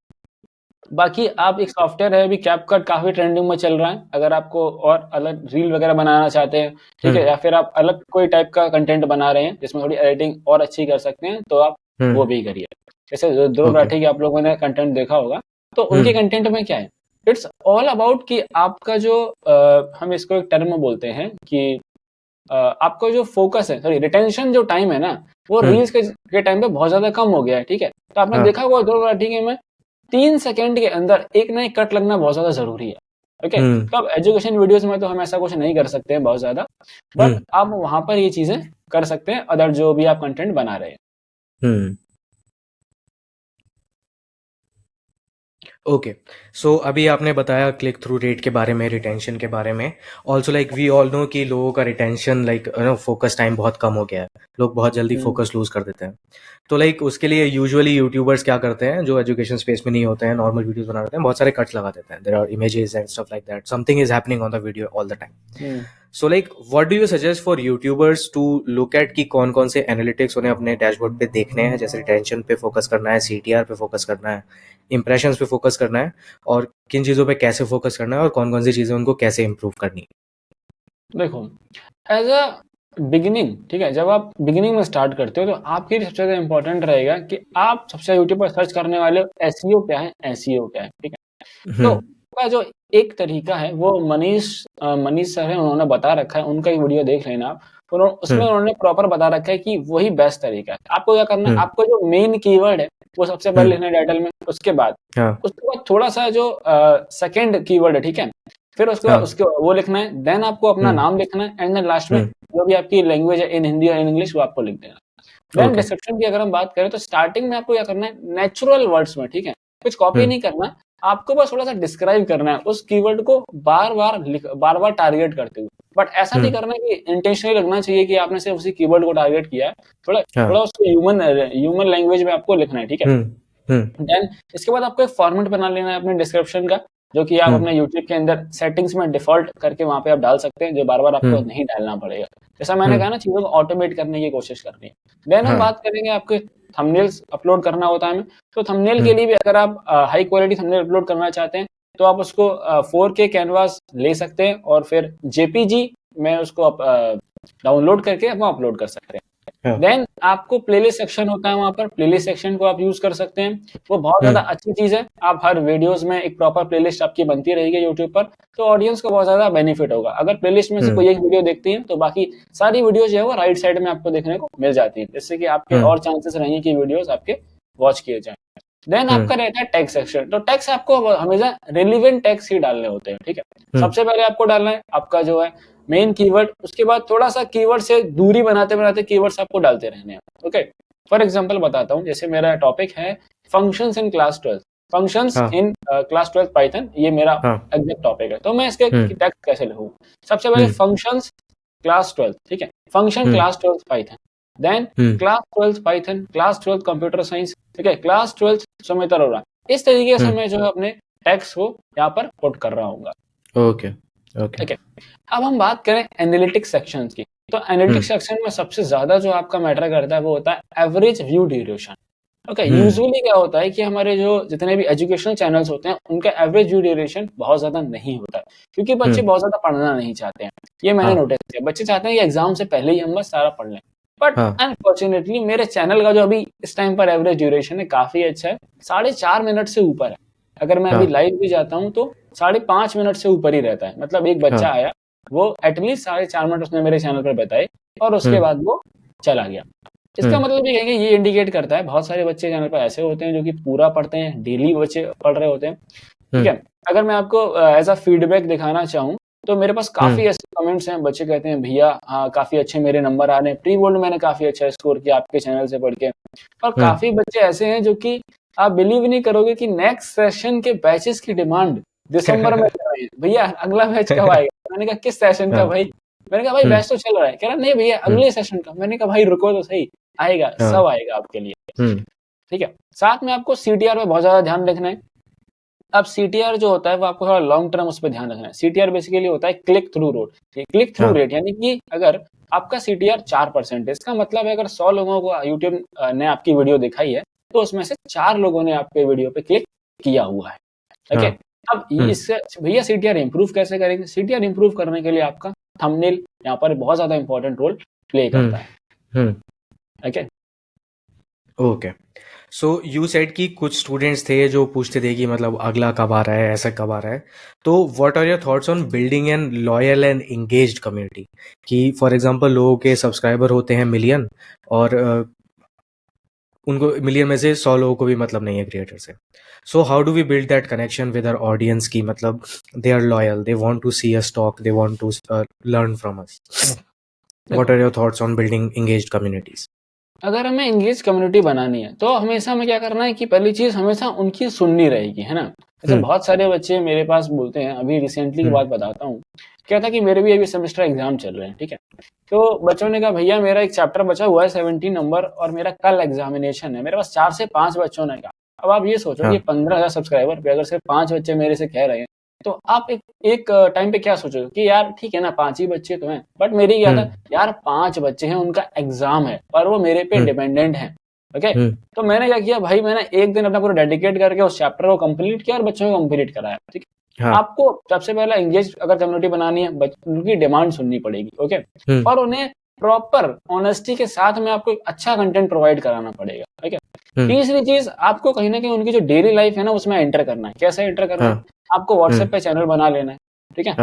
[SPEAKER 2] बाकी आप एक सॉफ्टवेयर है अभी कैपकट, काफी ट्रेंडिंग में चल रहा है। अगर आपको और अलग रील वगैरह बनाना चाहते हैं, ठीक है, या फिर आप अलग कोई टाइप का कंटेंट बना रहे हैं जिसमें थोड़ी एडिटिंग और अच्छी कर सकते हैं, तो आप वो भी करिए। जैसे ध्रुव राठी के आप लोगों ने कंटेंट देखा होगा, तो उनके कंटेंट में क्या है, इट्स ऑल अबाउट कि आपका जो हम इसको एक टर्म बोलते हैं कि आपका जो फोकस है, सॉरी रिटेंशन जो टाइम है ना, वो रील्स के टाइम पे बहुत ज्यादा कम हो गया है। ठीक है, तो आपने देखा होगा ध्रुव राठी के में 3 सेकंड के अंदर एक ना एक कट लगना बहुत ज्यादा जरूरी है। ओके, तो अब एजुकेशन वीडियोस में तो हम ऐसा कुछ नहीं कर सकते हैं बहुत ज्यादा, बट आप वहां पर ये चीजें कर सकते हैं अदर जो भी आप कंटेंट बना रहे हैं।
[SPEAKER 1] ओके, सो अभी आपने बताया क्लिक थ्रू रेट के बारे में, रिटेंशन के बारे में। Also like we all know कि लोगों का रिटेंशन लाइक फोकस टाइम बहुत कम हो गया है, लोग बहुत जल्दी फोकस लूज कर देते हैं। तो लाइक उसके लिए यूजुअली यूट्यूबर्स क्या करते हैं जो एजुकेशन स्पेस में नहीं होते हैं, नॉर्मल वीडियोस बना रहे हैं, बहुत सारे कट्स लगा देते हैं, there are images and stuff like that, something is happening on the video all the time. So like what do you suggest for YouTubers to look at कि कौन कौन से एनालिटिक्स उन्हें अपने डैशबोर्ड पे देखने हैं, जैसे रिटेंशन पे फोकस करना है, सीटीआर पे फोकस करना है, इंप्रेशंस पे फोकस करना है, और किन चीज़ों पे कैसे फोकस करना है, और कौन कौन सी चीज़ें उनको कैसे इम्प्रूव करनी है।
[SPEAKER 2] देखो, एज अ बिगिनिंग, ठीक है, जब आप बिगिनिंग में स्टार्ट करते हो तो आपके लिए सबसे ज्यादा इंपॉर्टेंट रहेगा कि आप सबसे यूट्यूब पर सर्च करने वाले हो एसईओ क्या है, एसईओ क्या है। ठीक है, तो का जो एक तरीका है वो मनीष सर है, उन्होंने बता रखा है, उनका एक वीडियो देख लेना आप, उसमें उन्होंने प्रॉपर बता रखा है कि वही बेस्ट तरीका है। आपको क्या करना है, आपको जो मेन कीवर्ड है वो सबसे पहले लिखना है टाइटल में, उसके बाद थोड़ा सा जो सेकंड कीवर्ड है, ठीक है, फिर उसके बाद उसके वो लिखना है, देन आपको अपना नाम लिखना है, एंड देन लास्ट में जो भी आपकी लैंग्वेज है, इन हिंदी और इन इंग्लिश, वो आपको लिख देना। देन डिस्क्रिप्शन की अगर हम बात करें तो स्टार्टिंग में आपको क्या करना है, नेचुरल वर्ड्स में, ठीक है, कुछ कॉपी नहीं करना, आपको बस थोड़ा सा डिस्क्राइब करना है उस कीवर्ड को बार बार टारगेट करते हुए। बट ऐसा नहीं करना कि इंटेंशनली लगना चाहिए कि आपने सिर्फ उसी कीवर्ड को टारगेट किया है, थोड़ा उसको ह्यूमन लैंग्वेज में आपको लिखना है। ठीक है, देन इसके बाद आपको एक फॉर्मेट बना लेना है अपने डिस्क्रिप्शन का, जो कि आप अपने यूट्यूब के अंदर सेटिंग्स में डिफॉल्ट करके वहां पे आप डाल सकते हैं, जो बार बार आपको नहीं डालना पड़ेगा। जैसा मैंने कहा ना, चीजों को ऑटोमेट करने की कोशिश करनी है। देन हम बात करेंगे आपके थंबनेल्स अपलोड करना होता है हमें, तो थंबनेल के लिए भी अगर आप हाई क्वालिटी थंबनेल अपलोड करना चाहते हैं तो आप उसको 4K कैनवास ले सकते हैं और फिर जेपीजी में उसको आप डाउनलोड करके हम अपलोड कर सकते हैं।
[SPEAKER 1] हाँ,
[SPEAKER 2] देन आपको प्लेलिस्ट सेक्शन होता है, वहां पर प्लेलिस्ट सेक्शन को आप यूज कर सकते हैं। वो बहुत ज्यादा अच्छी चीज है। आप हर वीडियोस में एक प्रॉपर प्लेलिस्ट आपकी बनती रहेगी यूट्यूब पर, तो ऑडियंस को बहुत ज्यादा बेनिफिट होगा। अगर प्लेलिस्ट में से कोई एक वीडियो देखती है तो बाकी सारी वीडियो जो है वो राइट साइड में आपको देखने को मिल जाती है, जिससे कि आपके और चांसेस रहेंगे कि वीडियोस आपके वॉच किए जाए। देन आपका रहता है टेक्स्ट सेक्शन। तो टेक्स्ट आपको हमेशा रिलीवेंट टेक्स्ट ही डालने होते हैं, ठीक है। सबसे पहले आपको डालना है आपका जो है मेन कीवर्ड, उसके बाद थोड़ा सा कीवर्ड से दूरी बनाते बनाते कीवर्ड्स आपको डालते रहने हैं, ओके। फॉर एग्जांपल बताता हूँ, जैसे मेरा टॉपिक है functions in class 12, functions in class 12 Python, ये मेरा एग्जैक्ट टॉपिक है। तो मैं इसके टेक्स्ट कैसे लिखूँ? सबसे पहले फंक्शंस क्लास 12, ठीक है, function class 12 Python, then class 12 Python, class 12 computer science, ठीक है, क्लास 12 सुमित अरोड़ा। इस तरीके से मैं जो है अपने टेक्स्ट को यहाँ पर पुट कर रहा हूँ।
[SPEAKER 1] Okay okay.
[SPEAKER 2] ठीक है, अब हम बात करें एनालिटिक्स सेक्शन की। तो एनालिटिक्स सेक्शन में सबसे ज्यादा जो आपका मैटर करता है वो होता है average view duration. Okay, usually क्या होता है कि हमारे जो जितने भी एजुकेशनल चैनल्स होते हैं उनका एवरेज व्यू ड्यूरेशन बहुत ज्यादा नहीं होता है, क्योंकि बच्चे बहुत ज्यादा पढ़ना नहीं चाहते हैं। ये मैंने नोटिस किया, बच्चे चाहते हैं कि एग्जाम से पहले ही हम बस सारा पढ़ लें। बट अनफॉर्चुनेटली मेरे चैनल का जो अभी इस टाइम पर एवरेज ड्यूरेशन है काफी अच्छा है, 4.5 मिनट से ऊपर है। अगर मैं अभी लाइव भी जाता हूँ तो 5.5 मिनट से ऊपर ही रहता है। मतलब एक बच्चा आया, वो एटलीस्ट 4.5 मिनट उसने मेरे चैनल पर बताए और उसके बाद वो चला गया। इसका मतलब ये कहेंगे, ये इंडिकेट करता है बहुत सारे बच्चे चैनल पर ऐसे होते हैं जो कि पूरा पढ़ते हैं, डेली बच्चे पढ़ रहे होते हैं, ठीक है। अगर मैं आपको एज अ फीडबैक दिखाना चाहूँ तो मेरे पास काफी ऐसे कमेंट्स हैं, बच्चे कहते हैं भैया हाँ काफी अच्छे मेरे नंबर आ रहे हैं, प्री बोर्ड मैंने काफी अच्छा स्कोर किया आपके चैनल से पढ़ के। और काफी बच्चे ऐसे हैं जो कि आप बिलीव नहीं करोगे कि नेक्स्ट सेशन के बैचेस की डिमांड दिसंबर में कर रहे हैं। भैया अगला बैच कब आएगा? मैंने कहा किस सेशन का भाई? मैंने कहा भाई बैच तो चल रहा है। कह रहा नहीं भैया अगले सेशन का। मैंने कहा भाई रुको तो सही, आएगा, सब आएगा आपके लिए, ठीक है। साथ में आपको सीटीआर पे बहुत ज्यादा ध्यान रखना है। अब सीटीआर जो होता है वो आपको थोड़ा लॉन्ग टर्म उस पर ध्यान रखना है। सीटीआर बेसिकली होता है click through rate. Click through rate यानी कि अगर आपका सीटीआर 4% है, इसका मतलब है अगर 100 लोगों को यूट्यूब ने आपकी वीडियो दिखाई है तो उसमें से 4 लोगों ने आपके वीडियो पे क्लिक किया हुआ है, ओके। अब इससे भैया सीटीआर इंप्रूव कैसे करेंगे? सीटीआर इंप्रूव करने के लिए आपका थंबनेल यहाँ पर बहुत ज्यादा इंपॉर्टेंट रोल प्ले करता है, okay.
[SPEAKER 1] Okay, so you said कि कुछ स्टूडेंट्स थे जो पूछते थे कि मतलब अगला कब आ रहा है, ऐसा कब आ रहा है। तो what are your thoughts on building an loyal and engaged community? कि फॉर एग्जांपल लोगों के सब्सक्राइबर होते हैं मिलियन और उनको मिलियन में से 100 लोगों को भी मतलब नहीं है क्रिएटर से। So how do we build that connection with our audience की मतलब they are loyal, they want to see us talk, they want to learn from us. What are your thoughts on building engaged communities?
[SPEAKER 2] अगर हमें एंगेज कम्युनिटी बनानी है तो हमेशा हमें क्या करना है कि पहली चीज हमेशा उनकी सुननी रहेगी, है ना। जैसे बहुत सारे बच्चे मेरे पास बोलते हैं, अभी रिसेंटली की बात बताता हूँ, क्या था कि मेरे भी अभी सेमेस्टर एग्जाम चल रहे हैं, ठीक है। तो बच्चों ने कहा भैया मेरा एक चैप्टर बचा हुआ है 17 नंबर और मेरा कल एग्जामिनेशन है। मेरे पास 4 से 5 बच्चों ने कहा। अब आप ये सोचो कि 15,000 सब्सक्राइबर पे अगर सिर्फ 5 बच्चे मेरे से कह रहे हैं तो आप एक टाइम पे क्या सोचोगे कि यार ठीक है ना 5 ही बच्चे तो हैं, बट मेरी क्या था यार 5 बच्चे हैं, उनका एग्जाम है और वो मेरे पे डिपेंडेंट हैं, ओके। तो मैंने क्या किया भाई, मैंने एक दिन अपना पूरा डेडिकेट करके उस चैप्टर को कंप्लीट किया और बच्चों को कंप्लीट कराया, ठीक है। आपको सबसे पहले एंगेज अगर कम्युनिटी बनानी है, उनकी डिमांड सुननी पड़ेगी, ओके, और उन्हें प्रॉपर ऑनेस्टी के साथ में आपको अच्छा कंटेंट प्रोवाइड कराना पड़ेगा, ठीक है। तीसरी चीज, आपको कहीं ना कहीं उनकी जो डेली लाइफ है ना उसमें एंटर करना है। कैसे एंटर करना है? आपको व्हाट्सएप पे चैनल बना लेना है, ठीक है,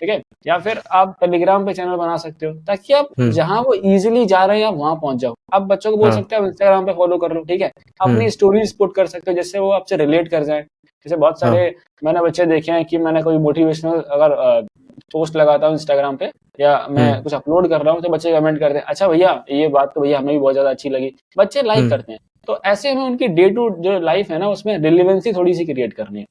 [SPEAKER 2] ठीक है, या फिर आप टेलीग्राम पे चैनल बना सकते हो ताकि आप जहां वो इजीली जा रहे हैं आप वहां पहुंच जाओ। आप बच्चों को बोल सकते हो इंस्टाग्राम पे फॉलो कर लो, ठीक है, अपनी स्टोरीज पुट कर सकते हो जिससे वो आपसे रिलेट कर जाए। जैसे बहुत सारे मैंने बच्चे देखे हैं कि मैंने कोई मोटिवेशनल अगर पोस्ट लगाता हूँ इंस्टाग्राम पे या मैं कुछ अपलोड कर रहा हूँ तो बच्चे कमेंट करते हैं अच्छा भैया ये बात तो भैया हमें भी बहुत ज्यादा अच्छी लगी, बच्चे लाइक करते हैं। तो ऐसे हमें उनकी डे टू जो लाइफ है ना उसमें रिलेवेंसी थोड़ी सी क्रिएट करनी है,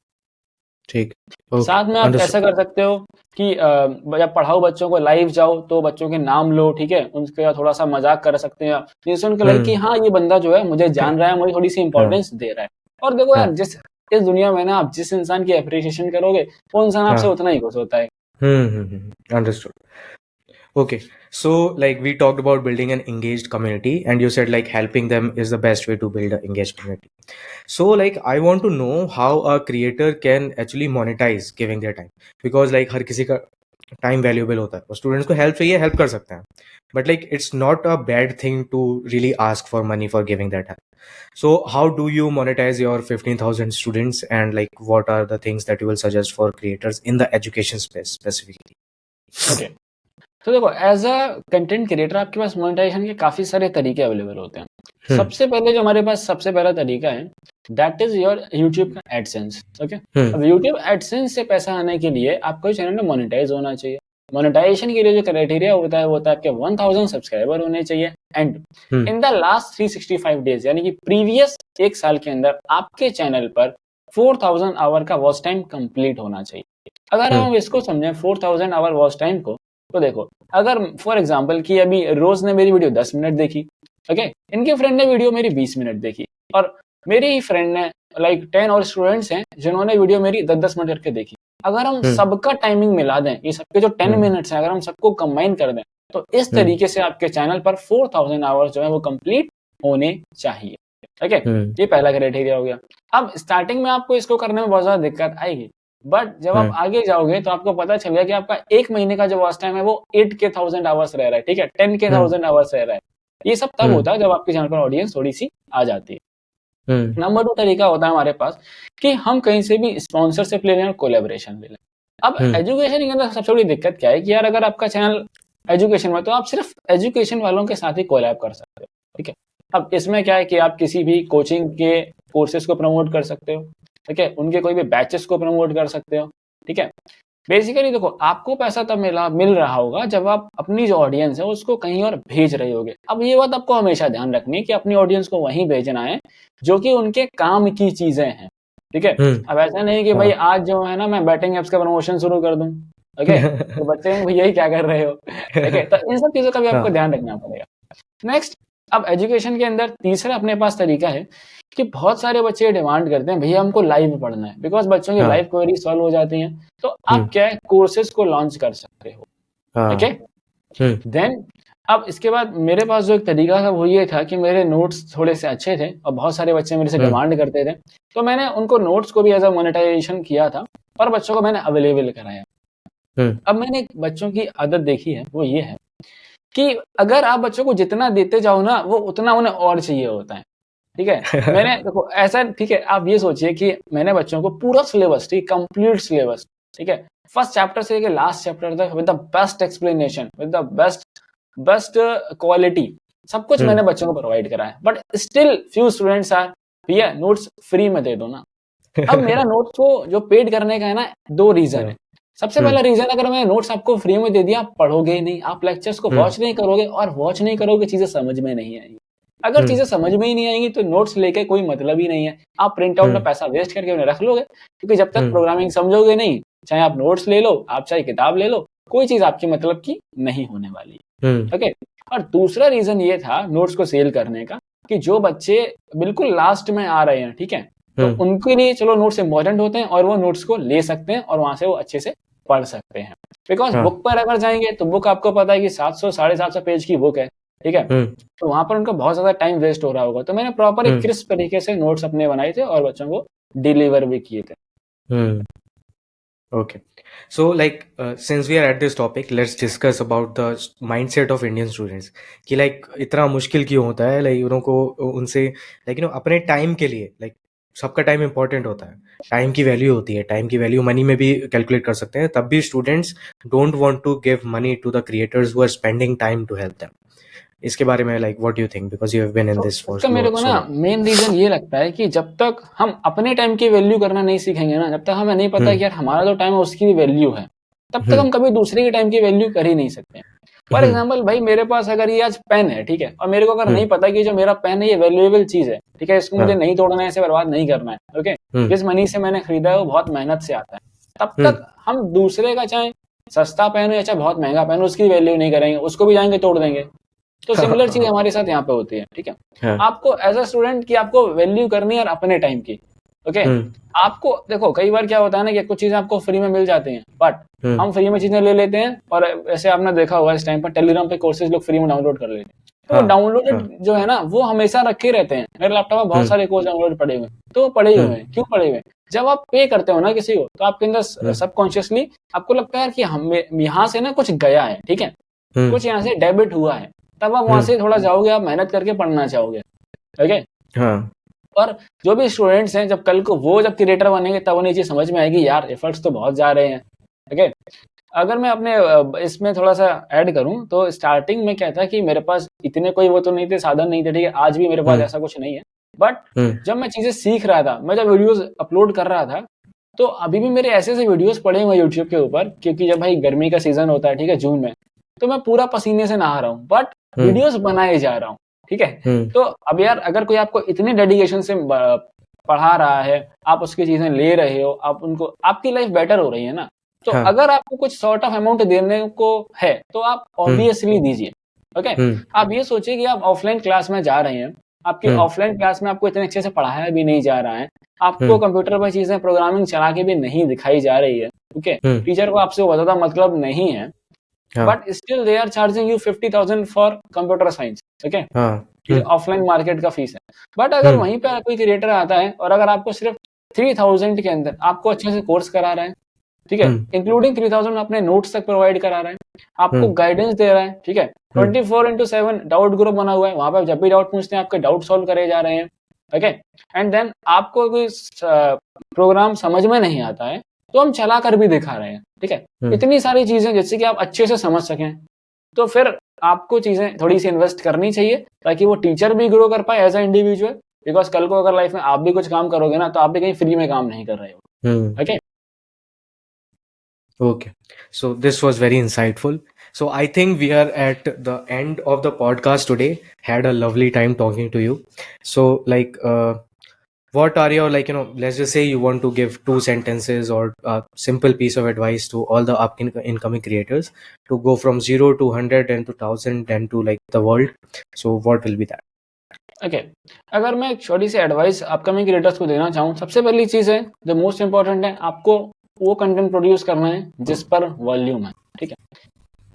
[SPEAKER 2] ठीक। साथ में आप ऐसा कर सकते हो कि जब पढ़ाओ बच्चों को, लाइव जाओ तो बच्चों के नाम लो, ठीक है, उनके थोड़ा सा मजाक कर सकते हैं जिससे उनको लगे कि हाँ ये बंदा जो है मुझे जान रहा है, मुझे थोड़ी सी इंपॉर्टेंस दे रहा है। और देखो यार इस दुनिया में ना आप जिस इंसान की अप्रिसिएशन करोगे वो इंसान आपसे उतना ही खुश होता है।
[SPEAKER 1] Understood. Okay, so like we talked about building an engaged community and you said like helping them is the best way to build an engaged community. So like I want to know how a creator can actually monetize giving their time, because like हर किसी का टाइम वैल्यूएबल होता है और स्टूडेंट्स को हेल्प चाहिए, हेल्प कर सकते हैं, but like it's not a bad thing to really ask for money for giving that help. So how do you monetize your 15,000 students, and like what are the things that you will suggest for creators in the education space specifically?
[SPEAKER 2] Okay, तो देखो एज अ कंटेंट क्रिएटर आपके पास मोनेटाइजेशन के काफी सारे तरीके अवेलेबल होते हैं. सबसे पहले जो हमारे पास सबसे पहला तरीका है दैट इज योर यूट्यूब का एडसेंस. ओके, अब यूट्यूब एडसेंस से पैसा आने के लिए आपको चैनल में मोनेटाइज होना चाहिए. मोनेटाइजेशन के लिए जो क्राइटेरिया होता है वो होता है आपके 1000 सब्सक्राइबर होने चाहिए and in the last 365 days यानी कि प्रीवियस एक साल के अंदर आपके चैनल पर 4000 आवर का वॉच टाइम कंप्लीट होना चाहिए. अगर हम इसको समझें 4000 आवर वॉच टाइम को, तो देखो अगर फॉर एग्जांपल कि अभी रोज ने मेरी वीडियो 10 मिनट देखी, ओके, इनके फ्रेंड ने वीडियो मेरी 20 मिनट देखी और मेरी ही फ्रेंड ने लाइक 10 और स्टूडेंट्स हैं जिन्होंने वीडियो मेरी 10-10 मिनट करके देखी. अगर हम सबका टाइमिंग मिला दें, ये सबके जो 10 मिनट्स हैं अगर हम सबको कंबाइन कर दें, तो इस तरीके से आपके चैनल पर 4000 आवर्स जो है वो कंप्लीट होने चाहिए. ओके, ये पहला क्राइटेरिया हो गया. अब स्टार्टिंग में आपको इसको करने में बहुत ज्यादा दिक्कत आएगी, बट जब आप आगे जाओगे तो आपको पता चलेगा कि आपका एक महीने का जो वॉच टाइम है वो 8,000 आवर्स रह रहा है. ठीक है, 10,000 आवर्स रह रहा है. ये सब तब होता है जब आपके चैनल पर ऑडियंस थोड़ी सी आ जाती है. नंबर 2 तरीका होता है हमारे पास कि हम कहीं से भी स्पॉन्सरशिप ले लें और कोलैबोरेशन ले लें. अब एजुकेशन के अंदर सबसे बड़ी दिक्कत क्या है कि यार अगर आपका चैनल एजुकेशन में, तो आप सिर्फ एजुकेशन वालों के साथ ही कोलैब कर सकते हो. ठीक है, अब इसमें क्या है कि आप किसी भी कोचिंग के कोर्सेज को प्रमोट कर सकते हो. ठीक है, उनके कोई भी बैचेस को प्रमोट कर सकते हो. ठीक है, बेसिकली देखो आपको पैसा तब मिल रहा होगा जब आप अपनी जो ऑडियंस है उसको कहीं और भेज रहे होगे. अब ये बात आपको हमेशा ध्यान रखनी है कि अपनी ऑडियंस को वहीं भेजना है जो कि उनके काम की चीजें हैं. ठीक है, अब ऐसा नहीं कि भाई आज जो है ना मैं बैटिंग एप्स का प्रमोशन शुरू कर दूं. ओके, तो बच्चे भैया ही क्या कर रहे हो. ठीक है, तो इन सब चीजों का भी आपको ध्यान रखना पड़ेगा. नेक्स्ट, अब एजुकेशन के अंदर तीसरा अपने पास तरीका है कि बहुत सारे बच्चे डिमांड करते हैं भैया हमको लाइव पढ़ना है, बिकॉज बच्चों की लाइव क्वेरी सॉल्व हो जाती हैं. तो आप क्या है कोर्सेज को लॉन्च कर सकते हो. ओके, देन अब इसके बाद मेरे पास जो एक तरीका था वो ये था कि मेरे नोट्स थोड़े से अच्छे थे और बहुत सारे बच्चे मेरे से डिमांड करते थे, तो मैंने उनको नोट्स को भी एज अ मोनेटाइजेशन किया था और बच्चों को मैंने अवेलेबल कराया. अब मैंने बच्चों की आदत देखी है, वो ये है कि अगर आप बच्चों को जितना देते जाओ ना वो उतना उन्हें और चाहिए होता है. ठीक है, मैंने देखो ऐसा, ठीक है, आप ये सोचिए कि मैंने बच्चों को पूरा सिलेबस, ठीक, कंप्लीट सिलेबस, ठीक है, फर्स्ट चैप्टर से लेकर लास्ट चैप्टर तक with the best explanation, with the best quality, सब कुछ मैंने बच्चों को प्रोवाइड करा है. But still few students are भैया नोट्स फ्री में दे दो ना. अब मेरा नोट्स को जो पेड करने का है ना, 2 रीजन है. सबसे पहला रीजन, अगर मैं नोट्स आपको फ्री में दे दिया आप पढ़ोगे ही नहीं, आप लेक्चर्स को वॉच नहीं करोगे, और वॉच नहीं करोगे चीजें समझ में नहीं आएंगी. अगर चीजें समझ में ही नहीं आएंगी तो नोट्स लेके कोई मतलब ही नहीं है. आप प्रिंट आउट में पैसा वेस्ट करके उन्हें रख लोगे, क्योंकि जब तक प्रोग्रामिंग समझोगे नहीं, चाहे आप नोट्स ले लो, आप चाहे किताब ले लो, कोई चीज आपकी मतलब की नहीं होने वाली. ओके, और दूसरा रीजन ये था नोट्स को सेल करने का कि जो बच्चे बिल्कुल लास्ट में आ रहे हैं, ठीक है, तो उनके लिए चलो नोट्स इंपॉर्टेंट होते हैं और वो नोट्स को ले सकते हैं और वहां से वो अच्छे से पढ़ सकते हैं. बिकॉज बुक पर अगर जाएंगे तो बुक आपको पता है कि 700-750 पेज की बुक है. ठीक है, तो वहां पर उनका बहुत ज्यादा टाइम वेस्ट हो रहा होगा. तो मैंने प्रॉपर एक क्रिस्प तरीके से नोट्स अपने बनाए थे और बच्चों को डिलीवर भी किए थे.
[SPEAKER 1] Okay, so like since we are at this topic, let's discuss about the mindset of Indian students. कि like इतना मुश्किल क्यों होता है like उनको उनसे like you know अपने टाइम के लिए like सबका टाइम इंपॉर्टेंट होता है, टाइम की वैल्यू होती है, टाइम की वैल्यू मनी में भी कैलकुलेट कर सकते हैं, तब भी students don't want to give money to the creators who are spending time to help them. इसके बारे में like what do you think, because you have been in this for
[SPEAKER 2] so मेरे को ना मेन रीजन ये लगता है कि जब तक हम अपने टाइम की वैल्यू करना नहीं सीखेंगे ना, जब तक हमें नहीं पता कि यार हमारा जो टाइम है उसकी भी वैल्यू है, तब तक हम कभी दूसरे के टाइम की वैल्यू कर ही नहीं सकते. फॉर एग्जाम्पल भाई मेरे पास अगर ये आज पेन है, ठीक है, और मेरे को अगर नहीं पता कि जो मेरा पेन है ये वैल्यूएबल चीज है, ठीक है, इसको मुझे नहीं तोड़ना है, इसे बर्बाद नहीं करना है, ओके, जिस मनी से मैंने खरीदा है वो बहुत मेहनत से आता है, तब तक हम दूसरे का चाहे सस्ता पेन हो या चाहे बहुत महंगा पेन हो उसकी वैल्यू नहीं करेंगे, उसको भी जाएंगे तोड़ देंगे. तो सिमिलर चीज हमारे साथ यहाँ पे होती है. ठीक है, आपको एज अ स्टूडेंट की आपको वैल्यू करनी है और अपने टाइम की. ओके, आपको देखो कई बार क्या होता है ना कि कुछ चीजें आपको फ्री में मिल जाती हैं, बट हम फ्री में चीजें ले लेते हैं, और ऐसे आपने देखा होगा इस टाइम पर टेलीग्राम पे कोर्सेज लोग फ्री में डाउनलोड कर लेते हैं. तो डाउनलोडेड जो है ना वो हमेशा रखे रहते हैं. मेरे लैपटॉप में बहुत सारे कोर्स डाउनलोड पड़े हुए हैं, तो वो पड़े हुए हैं. क्यों पड़े हुए हैं? जब आप पे करते हो ना किसी को, तो आपके अंदर सबकॉन्शियसली आपको लगता है कि हम यहाँ से ना कुछ गया है, ठीक है, कुछ यहाँ से डेबिट हुआ है, तब आप वहां से थोड़ा जाओगे, आप मेहनत करके पढ़ना चाहोगे, ओके।
[SPEAKER 1] हाँ
[SPEAKER 2] और जो भी स्टूडेंट्स हैं, जब कल को वो जब क्रिएटर बनेंगे, तब उन्हें चीज समझ में आएगी, यार एफर्ट्स तो बहुत जा रहे हैं, ओके। अगर मैं अपने इसमें थोड़ा सा ऐड करूं, तो स्टार्टिंग में क्या था कि मेरे पास इतने कोई वो तो नहीं थे, साधन नहीं थे, ठीक है, आज भी मेरे पास ऐसा कुछ नहीं है, बट जब मैं चीजें सीख रहा था, मैं जब वीडियोस अपलोड कर रहा था, तो अभी भी मेरे ऐसे ऐसे वीडियोस पड़े हुए यूट्यूब के ऊपर, क्योंकि जब भाई गर्मी का सीजन होता है, ठीक है, जून में, तो मैं पूरा पसीने से नहा रहा हूँ, बट वीडियोस बनाए जा रहा हूँ, ठीक है। तो अब यार, अगर कोई आपको इतने डेडिकेशन से पढ़ा रहा है, आप उसकी चीजें ले रहे हो, आप उनको, आपकी लाइफ बेटर हो रही है ना, तो अगर आपको कुछ सॉर्ट ऑफ अमाउंट देने को है, तो आप ऑब्वियसली दीजिए, ओके। आप ये सोचिए कि आप ऑफलाइन क्लास में जा रहे हैं, आपकी ऑफलाइन क्लास में आपको इतने अच्छे से पढ़ाया भी नहीं जा रहा है, आपको कंप्यूटर पर चीजें प्रोग्रामिंग चला के भी नहीं दिखाई जा रही है, ओके, टीचर को आपसे बहुत ज्यादा मतलब नहीं है, but still they are charging you 50,000 for computer science, okay, offline market का फीस है। बट अगर वहीं पे कोई क्रिएटर आता है और अगर आपको सिर्फ 3,000 के अंदर आपको अच्छे से कोर्स करा रहा है, ठीक है, इंक्लूडिंग 3,000 अपने नोट्स तक प्रोवाइड करा रहा है, आपको गाइडेंस दे रहा है, ठीक है, 24/7 डाउट ग्रुप बना हुआ है, वहां पे जब भी डाउट पूछते हैं आपके डाउट सॉल्व करे जा रहे हैं, ओके। एंड देन आपको कोई प्रोग्राम समझ में नहीं आता है, तो हम चला कर भी दिखा रहे हैं, ठीक है, इतनी सारी चीजें जिससे कि आप अच्छे से समझ सकें, तो फिर आपको चीजें थोड़ी सी इन्वेस्ट करनी चाहिए, ताकि वो टीचर भी ग्रो कर पाए एज अ इंडिविजुअल, बिकॉज कल को अगर लाइफ में आप भी कुछ काम करोगे ना, तो आप भी कहीं फ्री में काम नहीं कर रहे हो, okay.
[SPEAKER 1] Okay, so this was very insightful. So I think we are at the end of the podcast today. Had a lovely time talking to you. So like, what are your, like, let's just say you want to give 2 sentences or a simple piece of advice to all the incoming creators to go from 0 to 100 and to 1,000 and to like the world. So what will be that?
[SPEAKER 2] Okay, अगर मैं एक छोटी सी एडवाइस अपकमिंग क्रिएटर्स को देना चाहूँ, सबसे पहली चीज है, जो मोस्ट इंपॉर्टेंट है, आपको वो कंटेंट प्रोड्यूस करना है जिस पर वॉल्यूम है, ठीक है।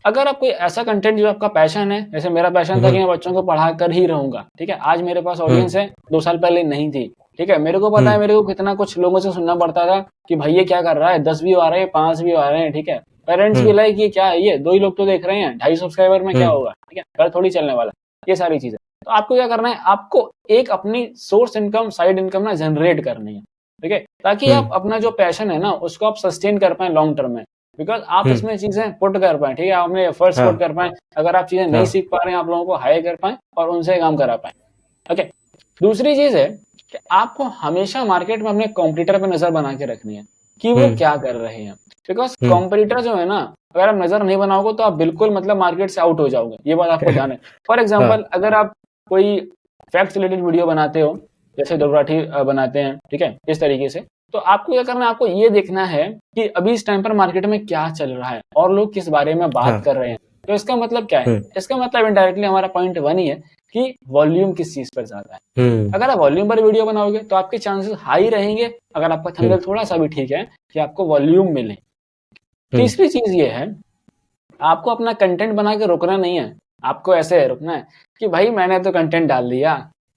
[SPEAKER 2] अगर आप कोई ऐसा कंटेंट जो आपका पैशन है, जैसे मेरा पैशन था कि मैं बच्चों को पढ़ा कर ही रहूंगा, ठीक है, आज मेरे पास ऑडियंस है, 2 साल पहले नहीं थी, ठीक है, मेरे को पता है मेरे को कितना कुछ लोगों से सुनना पड़ता था कि भाई ये क्या कर रहा है, 10 व्यू आ रहे हैं, 5 व्यू आ रहे हैं, ठीक है, पेरेंट्स भी लाइक ये क्या है, ये 2 ही लोग तो देख रहे हैं, 250 सब्सक्राइबर में क्या होगा, ठीक है, घर थोड़ी चलने वाला, ये सारी चीजें। तो आपको क्या करना है, आपको एक अपनी सोर्स इनकम, साइड इनकम ना जनरेट करनी है, ठीक है, ताकि आप अपना जो पैशन है ना, उसको आप सस्टेन कर पाए लॉन्ग टर्म में, बिकॉज आप इसमें चीजें पुट कर पाए, ठीक है, आप अपने एफर्ट्स पुट कर पाए, अगर आप चीजें नहीं सीख पा रहे हैं, आप लोगों को हायर कर पाए और उनसे काम करा पाए, ओके। दूसरी चीज है कि आपको हमेशा मार्केट में अपने कॉम्पिटिटर पे नजर बना के रखनी है कि वो क्या कर रहे हैं, बिकॉज कॉम्पिटिटर जो है ना, अगर आप नजर नहीं बनाओगे तो आप बिल्कुल मतलब मार्केट से आउट हो जाओगे, ये बात आपको ध्यान है। फॉर एग्जाम्पल, अगर आप कोई फैक्ट रिलेटेड वीडियो बनाते हो, जैसे दुर्गाठी बनाते हैं, ठीक है, इस तरीके से, तो आपको क्या करना है, आपको ये देखना है कि अभी इस टाइम पर मार्केट में क्या चल रहा है और लोग किस बारे में बात कर रहे हैं। तो इसका मतलब क्या है, इसका मतलब इनडायरेक्टली हमारा पॉइंट 1 ही है कि वॉल्यूम किस चीज पर ज्यादा है। अगर आप वॉल्यूम पर वीडियो बनाओगे तो आपके चांसेस हाई रहेंगे, अगर आपका थंबनेल थोड़ा सा भी ठीक है, कि आपको वॉल्यूम मिले। तीसरी चीज ये है, आपको अपना कंटेंट बना के रुकना नहीं है, आपको ऐसे रुकना है कि भाई मैंने तो कंटेंट डाल दिया,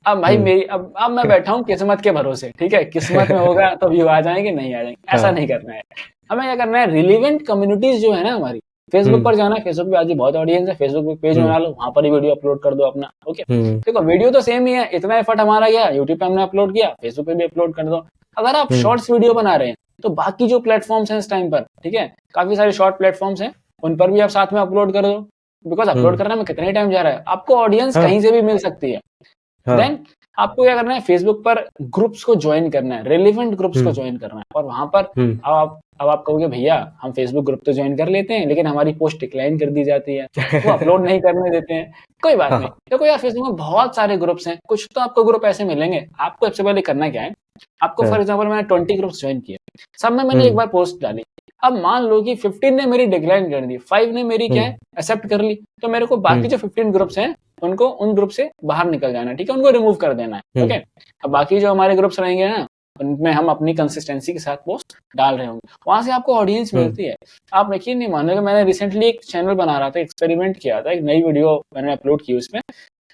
[SPEAKER 2] अब भाई मेरी अब मैं बैठा हूँ किस्मत के भरोसे, ठीक है, किस्मत में होगा तो व्यू आ जाएंगे, नहीं आ जाएंगे, ऐसा नहीं करना है। हमें क्या करना है, रिलेवेंट कम्युनिटीज जो है ना हमारी, फेसबुक पर जाना, फेसबुक पे आज बहुत ऑडियंस है, फेसबुक पे पेज बना लो, वहां पर ही वीडियो अपलोड कर दो अपना, ओके। देखो वीडियो तो सेम ही है, इतना एफर्ट हमारा गया, यूट्यूब पे हमने अपलोड किया, फेसबुक पे भी अपलोड कर दो। अगर आप शॉर्ट्स वीडियो बना रहे हैं, तो बाकी जो प्लेटफॉर्म्स हैं इस टाइम पर, ठीक है, काफी सारे शॉर्ट प्लेटफॉर्म्स हैं, उन पर भी आप साथ में अपलोड कर दो, बिकॉज अपलोड करने में कितना टाइम जा रहा है, आपको ऑडियंस कहीं से भी मिल सकती है। देन आपको क्या करना है, फेसबुक पर ग्रुप्स को ज्वाइन करना है, रेलिवेंट ग्रुप्स को ज्वाइन करना है, और वहां पर अब आप कहोगे भैया हम फेसबुक ग्रुप तो ज्वाइन कर लेते हैं, लेकिन हमारी पोस्ट डिक्लाइन कर दी जाती है, वो अपलोड नहीं करने देते हैं। कोई बात नहीं, देखो यार फेसबुक में बहुत सारे ग्रुप्स हैं, कुछ तो आपको ग्रुप ऐसे मिलेंगे। आपको सबसे पहले करना क्या है, आपको फॉर एग्जाम्पल मैंने 20 ग्रुप्स ज्वाइन किए, सब में मैंने एक बार पोस्ट डाली, अब मान लो कि 15 ने मेरी डिक्लाइन कर दी, 5 ने मेरी क्या है एक्सेप्ट कर ली, तो मेरे को बाकी जो 15 ग्रुप्स हैं उनको उन ग्रुप से बाहर निकल जाना है, ठीक है, उनको रिमूव कर देना है, ओके। अब बाकी जो हमारे ग्रुप्स रहेंगे ना, उनमें हम अपनी कंसिस्टेंसी के साथ पोस्ट डाल रहे होंगे, वहां से आपको ऑडियंस मिलती है। आप यकीन नहीं मानोगे, मैंने रिसेंटली एक चैनल बना रहा था, एक्सपेरिमेंट किया था, एक नई वीडियो मैंने अपलोड की, उसमें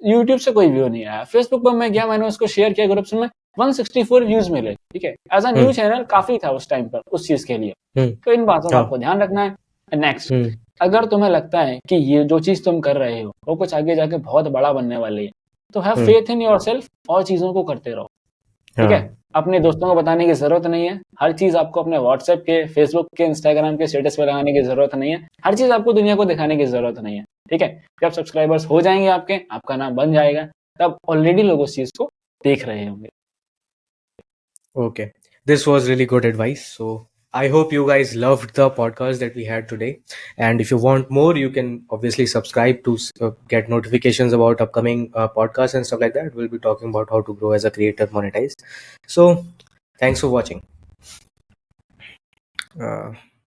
[SPEAKER 2] यूट्यूब से कोई व्यू नहीं आया, फेसबुक पर मैं गया, मैंने उसको शेयर किया ग्रुप्स में, 164 व्यूज मिले, ठीक है, as a new
[SPEAKER 1] hmm
[SPEAKER 2] channel काफी था उस टाइम पर उस चीज के लिए।
[SPEAKER 1] हम्म
[SPEAKER 2] तो इन बातों का
[SPEAKER 1] हाँ
[SPEAKER 2] आपको ध्यान रखना है। नेक्स्ट,
[SPEAKER 1] हम्म
[SPEAKER 2] अगर तुम्हें लगता है कि ये जो चीज तुम कर रहे हो वो कुछ आगे जाके बहुत बड़ा बनने वाली है, तो have
[SPEAKER 1] hmm
[SPEAKER 2] faith in yourself और चीजों को करते रहो, ठीक है।
[SPEAKER 1] हाँ
[SPEAKER 2] अपने दोस्तों को बताने की जरूरत नहीं है, हर चीज आपको अपने व्हाट्सएप के, फेसबुक के, इंस्टाग्राम के स्टेटस पे लगाने की जरूरत नहीं है, हर चीज आपको दुनिया को दिखाने की जरूरत नहीं है, ठीक है। जब सब्सक्राइबर्स हो जाएंगे आपके, आपका नाम बन जाएगा, तब ऑलरेडी लोग उस चीज को देख रहे होंगे।
[SPEAKER 1] Okay, this was really good advice. So I hope you guys loved the podcast that we had today. And if you want more, you can obviously subscribe to get notifications about upcoming podcasts and stuff like that. We'll be talking about how to grow as a creator, monetize. So thanks for watching.